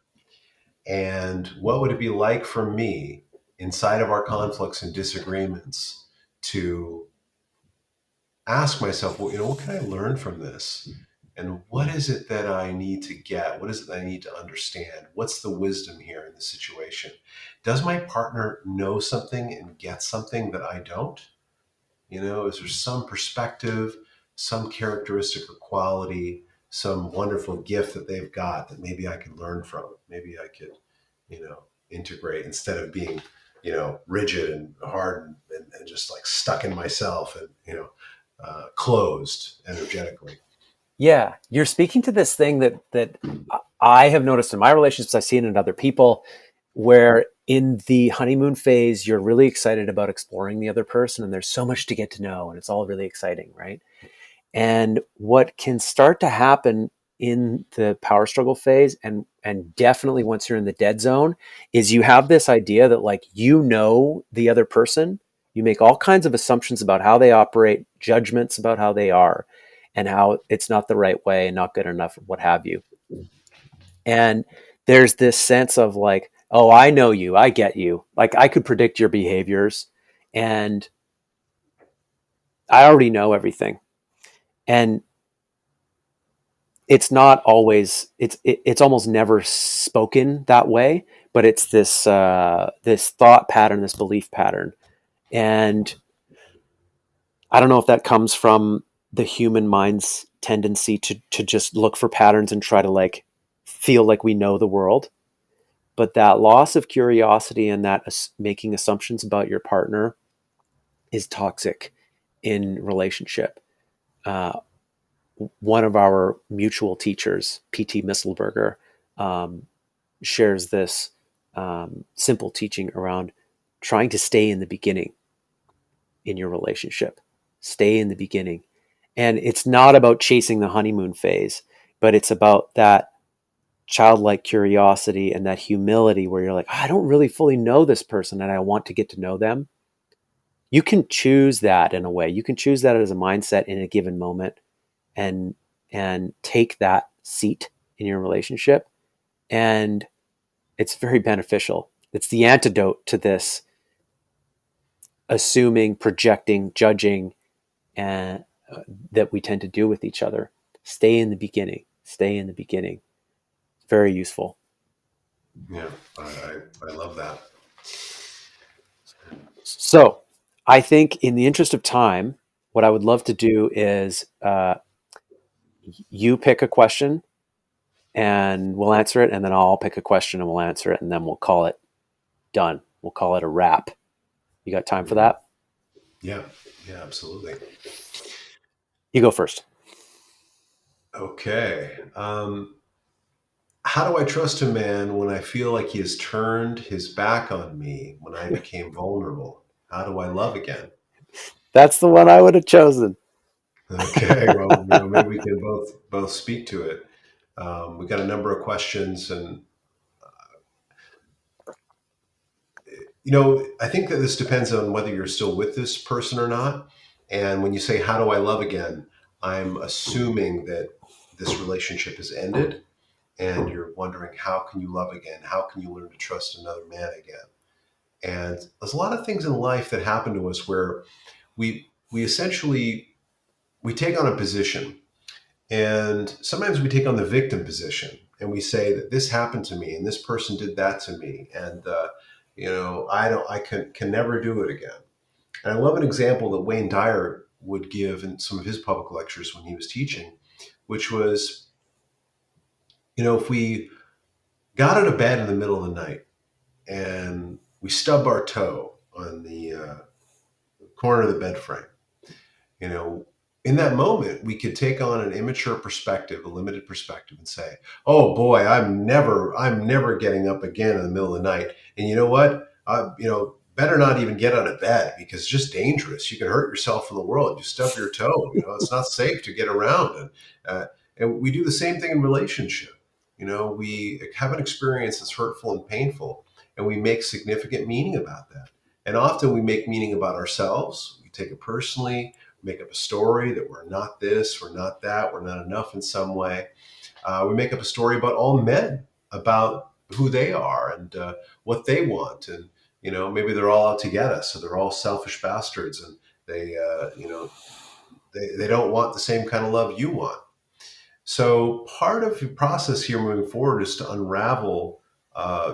[SPEAKER 2] And what would it be like for me inside of our conflicts and disagreements to ask myself, well, what can I learn from this? And what is it that I need to get? What is it that I need to understand? What's the wisdom here in the situation? Does my partner know something and get something that I don't? Is there some perspective, some characteristic or quality, some wonderful gift that they've got that maybe I could learn from? Maybe I could, integrate instead of being, rigid and hard and just like stuck in myself and, closed energetically.
[SPEAKER 1] Yeah, you're speaking to this thing that I have noticed in my relationships. I've seen in other people, where in the honeymoon phase, you're really excited about exploring the other person, and there's so much to get to know, and it's all really exciting, right? And what can start to happen in the power struggle phase, and definitely once you're in the dead zone, is you have this idea that, like, the other person, you make all kinds of assumptions about how they operate, judgments about how they are, and how it's not the right way and not good enough, what have you. And there's this sense of like, oh, I know you, I get you, like I could predict your behaviors, and I already know everything. And it's not always, it's almost never spoken that way, but it's this thought pattern, this belief pattern. And I don't know if that comes from the human mind's tendency to just look for patterns and try to like feel like we know the world. But that loss of curiosity and that making assumptions about your partner is toxic in relationship. Uh, One of our mutual teachers, PT Misselberger, um, shares this simple teaching around trying to stay in the beginning in your relationship. Stay in the beginning. And it's not about chasing the honeymoon phase, but it's about that childlike curiosity and that humility where you're like, I don't really fully know this person and I want to get to know them. You can choose that in a way. You can choose that as a mindset in a given moment, and take that seat in your relationship, and it's very beneficial. It's the antidote to this assuming, projecting, judging, and that we tend to do with each other. Stay in the beginning. Stay in the beginning. Very useful.
[SPEAKER 2] Yeah, I love that.
[SPEAKER 1] So, I think in the interest of time, what I would love to do is you pick a question and we'll answer it, and then I'll pick a question and we'll answer it, and then we'll call it done. We'll call it a wrap. You got time for
[SPEAKER 2] Mhm.
[SPEAKER 1] that?
[SPEAKER 2] Yeah, yeah, absolutely.
[SPEAKER 1] You go first.
[SPEAKER 2] Okay. How do I trust a man when I feel like he has turned his back on me when I became vulnerable? How do I love again?
[SPEAKER 1] That's the one I would have chosen.
[SPEAKER 2] Okay, well, maybe we can both speak to it. We've got a number of questions, and I think that this depends on whether you're still with this person or not. And when you say, "How do I love again?" I'm assuming that this relationship has ended, and you're wondering, how can you love again? How can you learn to trust another man again? And there's a lot of things in life that happen to us where we essentially we take on a position, and sometimes we take on the victim position, and we say that this happened to me and this person did that to me, and I can never do it again. And I love an example that Wayne Dyer would give in some of his public lectures when he was teaching, which was, if we got out of bed in the middle of the night and we stubbed our toe on the corner of the bed frame, You know, in that moment, we could take on an immature perspective, a limited perspective, and say, "Oh boy, I'm never getting up again in the middle of the night." And you know what? Better not even get out of bed because it's just dangerous. You can hurt yourself in the world. You stub your toe. It's not safe to get around. Uh, and we do the same thing in relationship. We have an experience that's hurtful and painful, and we make significant meaning about that. And often we make meaning about ourselves. We take it personally, make up a story that we're not this, we're not that, we're not enough in some way. We make up a story about all men, about who they are and what they want. And, maybe they're all out to get us. So they're all selfish bastards and they don't want the same kind of love you want. So part of the process here moving forward is to unravel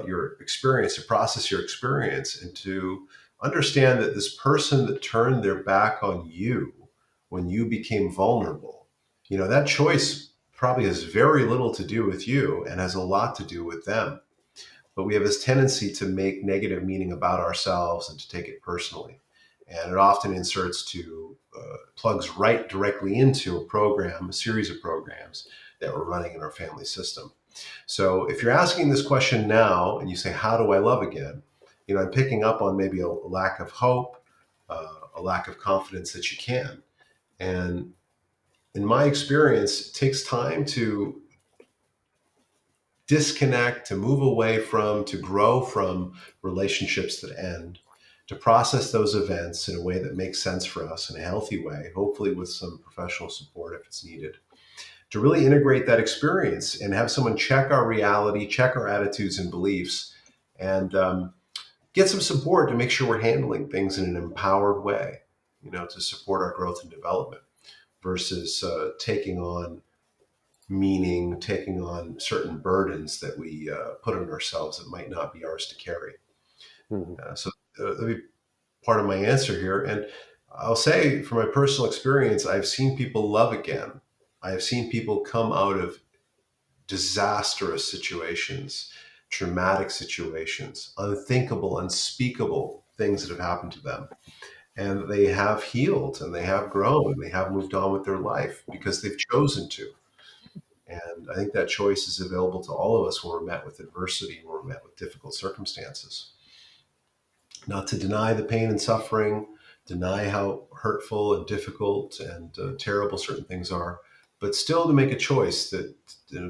[SPEAKER 2] your experience, to process your experience, and to understand that this person that turned their back on you when you became vulnerable, that choice probably has very little to do with you and has a lot to do with them. But we have this tendency to make negative meaning about ourselves and to take it personally. And it often plugs right directly into a program, a series of programs that we're running in our family system. So if you're asking this question now and you say, how do I love again? I'm picking up on maybe a lack of hope, a lack of confidence that you can. And in my experience, it takes time to disconnect, to move away from, to grow from relationships that end, to process those events in a way that makes sense for us in a healthy way, hopefully with some professional support if it's needed, to really integrate that experience and have someone check our reality, check our attitudes and beliefs, and get some support to make sure we're handling things in an empowered way, to support our growth and development versus taking on meaning, taking on certain burdens that we put on ourselves that might not be ours to carry.
[SPEAKER 1] Mhm.
[SPEAKER 2] So that'll be part of my answer here. And I'll say, from my personal experience, I've seen people love again. I have seen people come out of disastrous situations, traumatic situations, unthinkable, unspeakable things that have happened to them. And they have healed and they have grown and they have moved on with their life because they've chosen to. And I think that choice is available to all of us when we're met with adversity, when we're met with difficult circumstances. Not to deny the pain and suffering, deny how hurtful and difficult and terrible certain things are, but still to make a choice that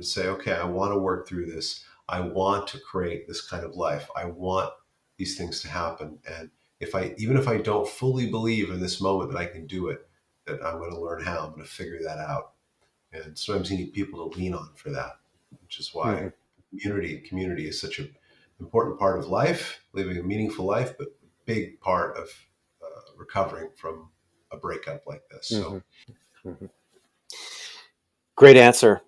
[SPEAKER 2] say, okay, I want to work through this. I want to create this kind of life. I want these things to happen. And even if I don't fully believe in this moment that I can do it, that I'm going to learn how. I'm going to figure that out. And sometimes you need people to lean on for that, which is why
[SPEAKER 1] Mhm.
[SPEAKER 2] community is such an important part of life, living a meaningful life, but a big part of recovering from a breakup like this. So
[SPEAKER 1] Mhm. Mhm. Great answer.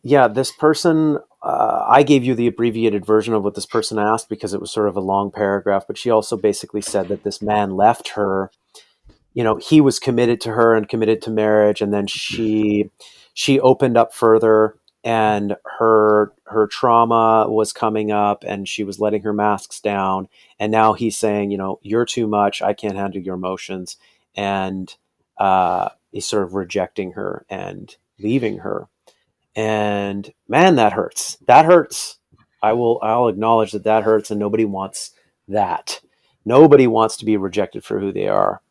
[SPEAKER 1] Yeah, this person, I gave you the abbreviated version of what this person asked because it was sort of a long paragraph, but she also basically said that this man left her. He was committed to her and committed to marriage, and then she opened up further, and her trauma was coming up, and she was letting her masks down, and now he's saying, you're too much, I can't handle your emotions, and he's sort of rejecting her and leaving her. And man, that hurts. That hurts. I'll acknowledge that that hurts, and nobody wants that. Nobody wants to be rejected for who they are.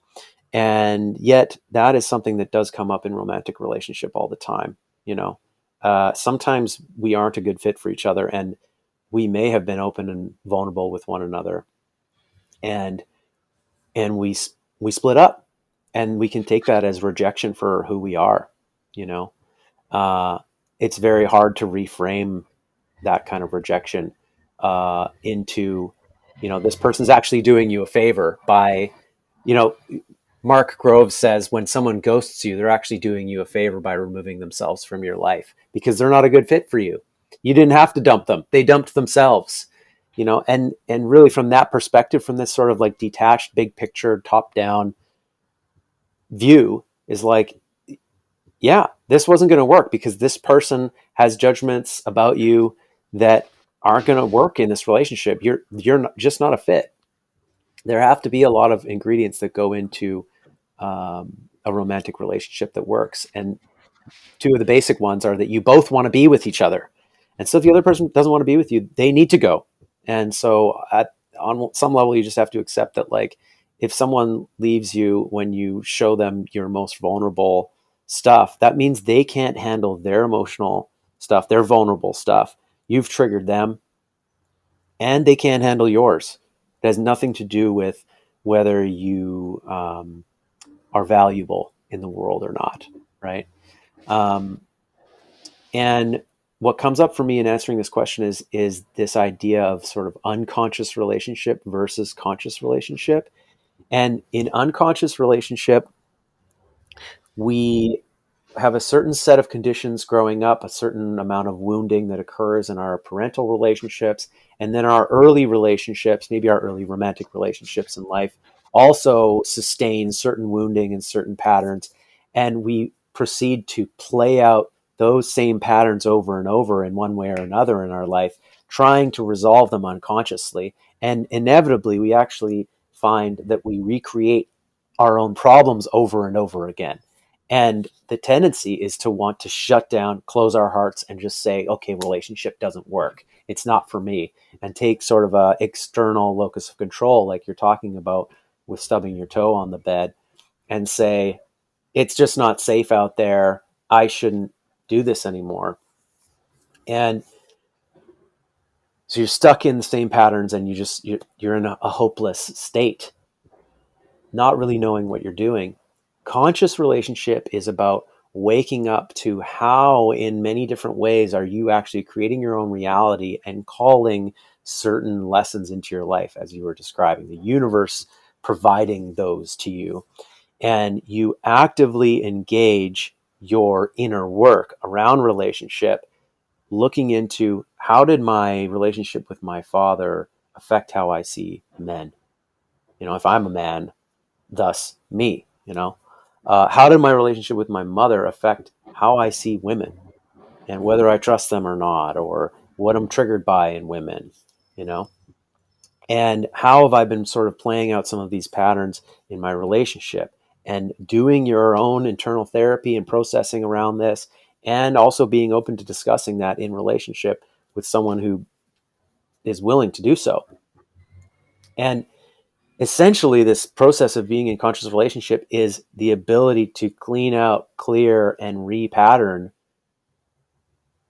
[SPEAKER 1] And yet that is something that does come up in romantic relationship all the time. you know Sometimes we aren't a good fit for each other, and we may have been open and vulnerable with one another, and we split up, and we can take that as rejection for who we are. you know uh, it's very hard to reframe that kind of rejection into, this person's actually doing you a favor by, you know Mark Groves says when someone ghosts you, they're actually doing you a favor by removing themselves from your life because they're not a good fit for you. You didn't have to dump them. They dumped themselves. And really, from that perspective, from this sort of like detached, big picture, top down view, is like, yeah, this wasn't going to work because this person has judgments about you that aren't going to work in this relationship. Just not a fit. There have to be a lot of ingredients that go into a romantic relationship that works. And two of the basic ones are that you both want to be with each other. And so if the other person doesn't want to be with you, they need to go. And so on some level, you just have to accept that, like, if someone leaves you when you show them your most vulnerable stuff, that means they can't handle their emotional stuff, their vulnerable stuff. You've triggered them and they can't handle yours. It has nothing to do with whether you are valuable in the world or not, right? Um, and what comes up for me in answering this question is this idea of sort of unconscious relationship versus conscious relationship. And in unconscious relationship, we have a certain set of conditions growing up, a certain amount of wounding that occurs in our parental relationships, and then our early relationships, maybe our early romantic relationships in life, also sustain certain wounding and certain patterns. And we proceed to play out those same patterns over and over in one way or another in our life, trying to resolve them unconsciously. And inevitably, we actually find that we recreate our own problems over and over again. And the tendency is to want to shut down, close our hearts, and just say, okay, relationship doesn't work. It's not for me. And take sort of a external locus of control, like you're talking about with stubbing your toe on the bed, and say, it's just not safe out there. I shouldn't do this anymore. And so you're stuck in the same patterns and you're in a hopeless state, not really knowing what you're doing. Conscious relationship is about waking up to how, in many different ways, are you actually creating your own reality and calling certain lessons into your life, as you were describing, the universe providing those to you. And you actively engage your inner work around relationship, looking into how did my relationship with my father affect how I see men? If I'm a man, thus me, how did my relationship with my mother affect how I see women and whether I trust them or not, or what I'm triggered by in women, you know? And how have I been sort of playing out some of these patterns in my relationship, and doing your own internal therapy and processing around this, and also being open to discussing that in relationship with someone who is willing to do so. And essentially, this process of being in conscious relationship is the ability to clean out, clear, and repattern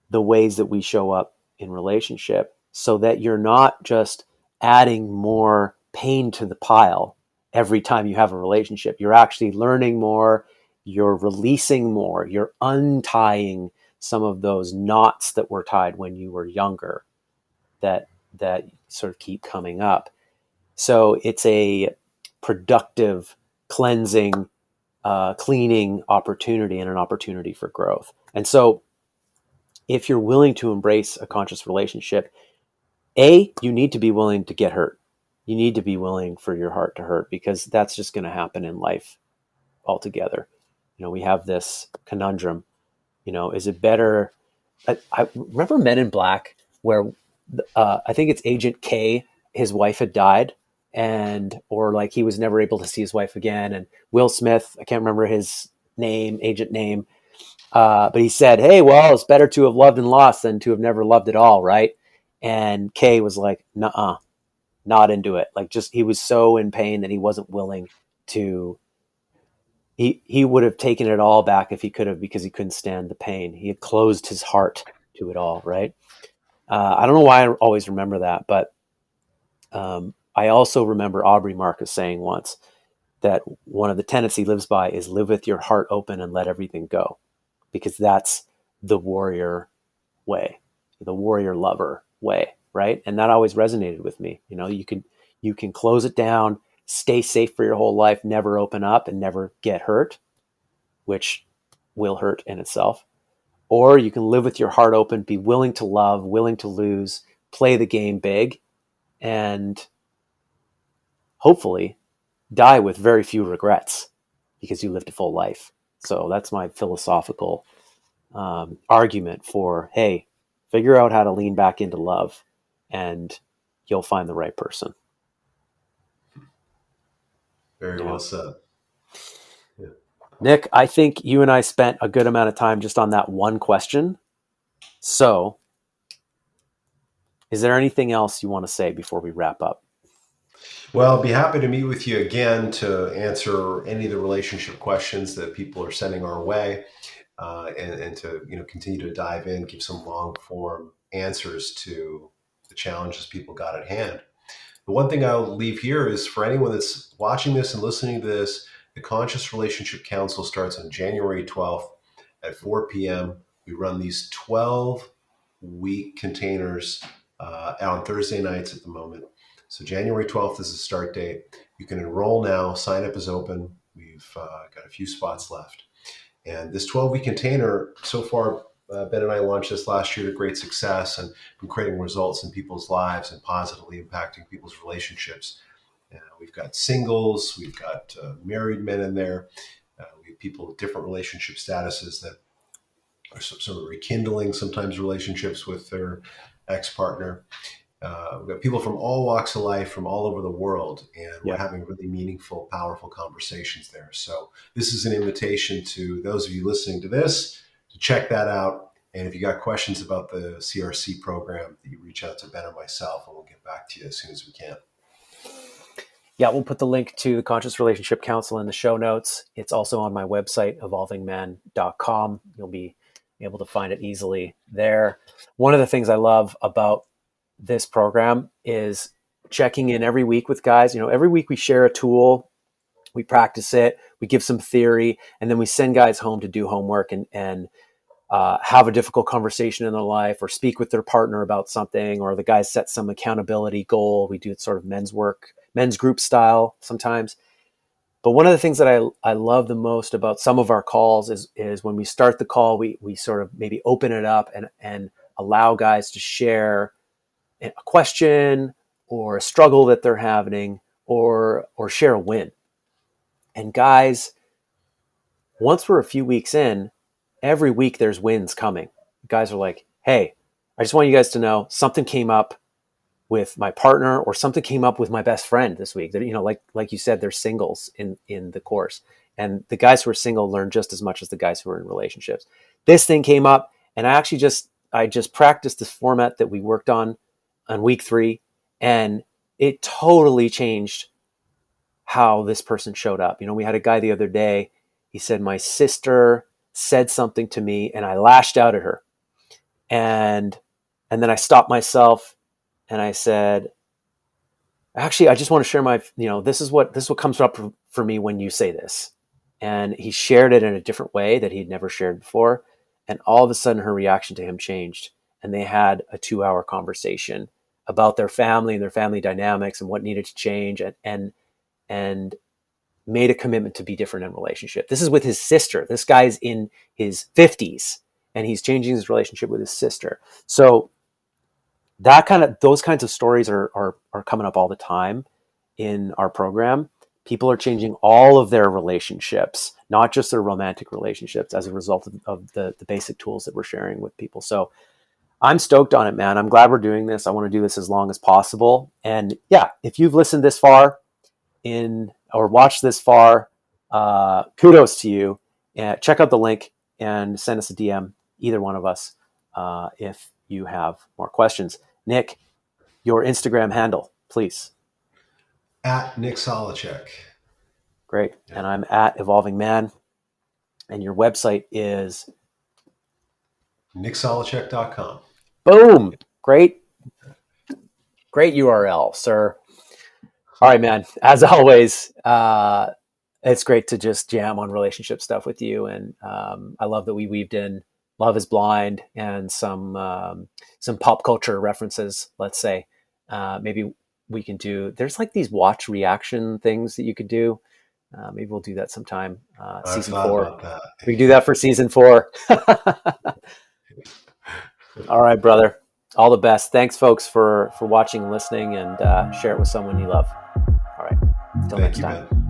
[SPEAKER 1] the ways that we show up in relationship, so that you're not just adding more pain to the pile every time you have a relationship. You're actually learning more, you're releasing more, you're untying some of those knots that were tied when you were younger, that sort of keep coming up. So it's a productive, cleansing, cleaning opportunity, and an opportunity for growth. And so, if you're willing to embrace a conscious relationship, you need to be willing to get hurt. You need to be willing for your heart to hurt, because that's just going to happen in life altogether. We have this conundrum. Is it better? I remember Men in Black, where I think it's Agent K, his wife had died, and or like he was never able to see his wife again. And Will Smith, I can't remember his name, agent name, but he said, "Hey, well, it's better to have loved and lost than to have never loved at all, right?" And Kay was like, "Nuh-uh, not into it." Like, just he was so in pain that he wasn't willing to. He would have taken it all back if he could have, because he couldn't stand the pain. He had closed his heart to it all, right? I don't know why I always remember that, but I also remember Aubrey Marcus saying once that one of the tenets he lives by is live with your heart open and let everything go, because that's the warrior way, the warrior lover way, right? And that always resonated with me. You can close it down, stay safe for your whole life, never open up and never get hurt, which will hurt in itself. Or you can live with your heart open, be willing to love, willing to lose, play the game big, and hopefully die with very few regrets because you lived a full life. So that's my philosophical argument for, hey, figure out how to lean back into love, and you'll find the right person.
[SPEAKER 2] Very
[SPEAKER 1] Yeah.
[SPEAKER 2] well said. Yeah.
[SPEAKER 1] Nick, I think you and I spent a good amount of time just on that one question. So, is there anything else you want to say before we wrap up?
[SPEAKER 2] Well, I'd be happy to meet with you again to answer any of the relationship questions that people are sending our way, and to continue to dive in, give some long form answers to the challenges people got at hand. The one thing I'll leave here is for anyone that's watching this and listening to this, the Conscious Relationship Council starts on January 12th at 4 p.m. We run these 12-week containers on Thursday nights at the moment. So January 12th is the start date. You can enroll now. Sign up is open. We've got a few spots left. And this 12-week container, so far, Ben and I launched this last year to great success and been creating results in people's lives and positively impacting people's relationships. We've got singles, we've got married men in there. We have people with different relationship statuses that are sort of rekindling sometimes relationships with their ex-partner. We've got people from all walks of life, from all over the world, and we're
[SPEAKER 1] Yeah.
[SPEAKER 2] having really meaningful, powerful conversations there. So this is an invitation to those of you listening to this to check that out. And if you got questions about the CRC program, that you reach out to Ben or myself, and we'll get back to you as soon as we can.
[SPEAKER 1] Yeah, we'll put the link to the Conscious Relationship Council in the show notes. It's also on my website, evolvingman.com. You'll be able to find it easily there. One of the things I love about this program is checking in every week with guys. Every week we share a tool, we practice it, we give some theory, and then we send guys home to do homework and have a difficult conversation in their life, or speak with their partner about something, or the guys set some accountability goal. We do it sort of men's group style sometimes. But one of the things that I love the most about some of our calls is when we start the call, we sort of maybe open it up and allow guys to share a question or a struggle that they're having, or share a win. And guys, once we're a few weeks in, every week there's wins coming. Guys are like, hey, I just want you guys to know something came up with my partner, or something came up with my best friend this week. That, like you said, they're singles in the course. And the guys who are single learn just as much as the guys who are in relationships. This thing came up, and I just practiced this format that we worked on week 3, and it totally changed how this person showed up. We had a guy the other day. He said, my sister said something to me and I lashed out at her. And then I stopped myself and I said, actually, I just want to share this is what comes up for me when you say this. And he shared it in a different way that he'd never shared before. And all of a sudden her reaction to him changed. And they had a 2-hour conversation about their family and their family dynamics and what needed to change, and made a commitment to be different in relationship. This is with his sister. This guy's in his 50s and he's changing his relationship with his sister. So those kinds of stories are coming up all the time in our program. People are changing all of their relationships, not just their romantic relationships, as a result of the basic tools that we're sharing with people. So I'm stoked on it, man. I'm glad we're doing this. I want to do this as long as possible. And yeah, if you've listened this far or watched this far, kudos to you. Check out the link and send us a DM, either one of us, if you have more questions. Nick, your Instagram handle, please.
[SPEAKER 2] At Nick Solaczek.
[SPEAKER 1] Great. Yeah. And I'm at Evolving Man. And your website is
[SPEAKER 2] nicksolaczek.com.
[SPEAKER 1] Boom. Great URL, sir. All right, man. As always, it's great to just jam on relationship stuff with you. And I love that we weaved in Love is Blind and some pop culture references, let's say. Maybe we can there's like these watch reaction things that you could do. Maybe we'll do that sometime. Season 4. We can do that for season 4. All right, brother. All the best. Thanks, folks, for watching and listening, and share it with someone you love. All right. Until next time.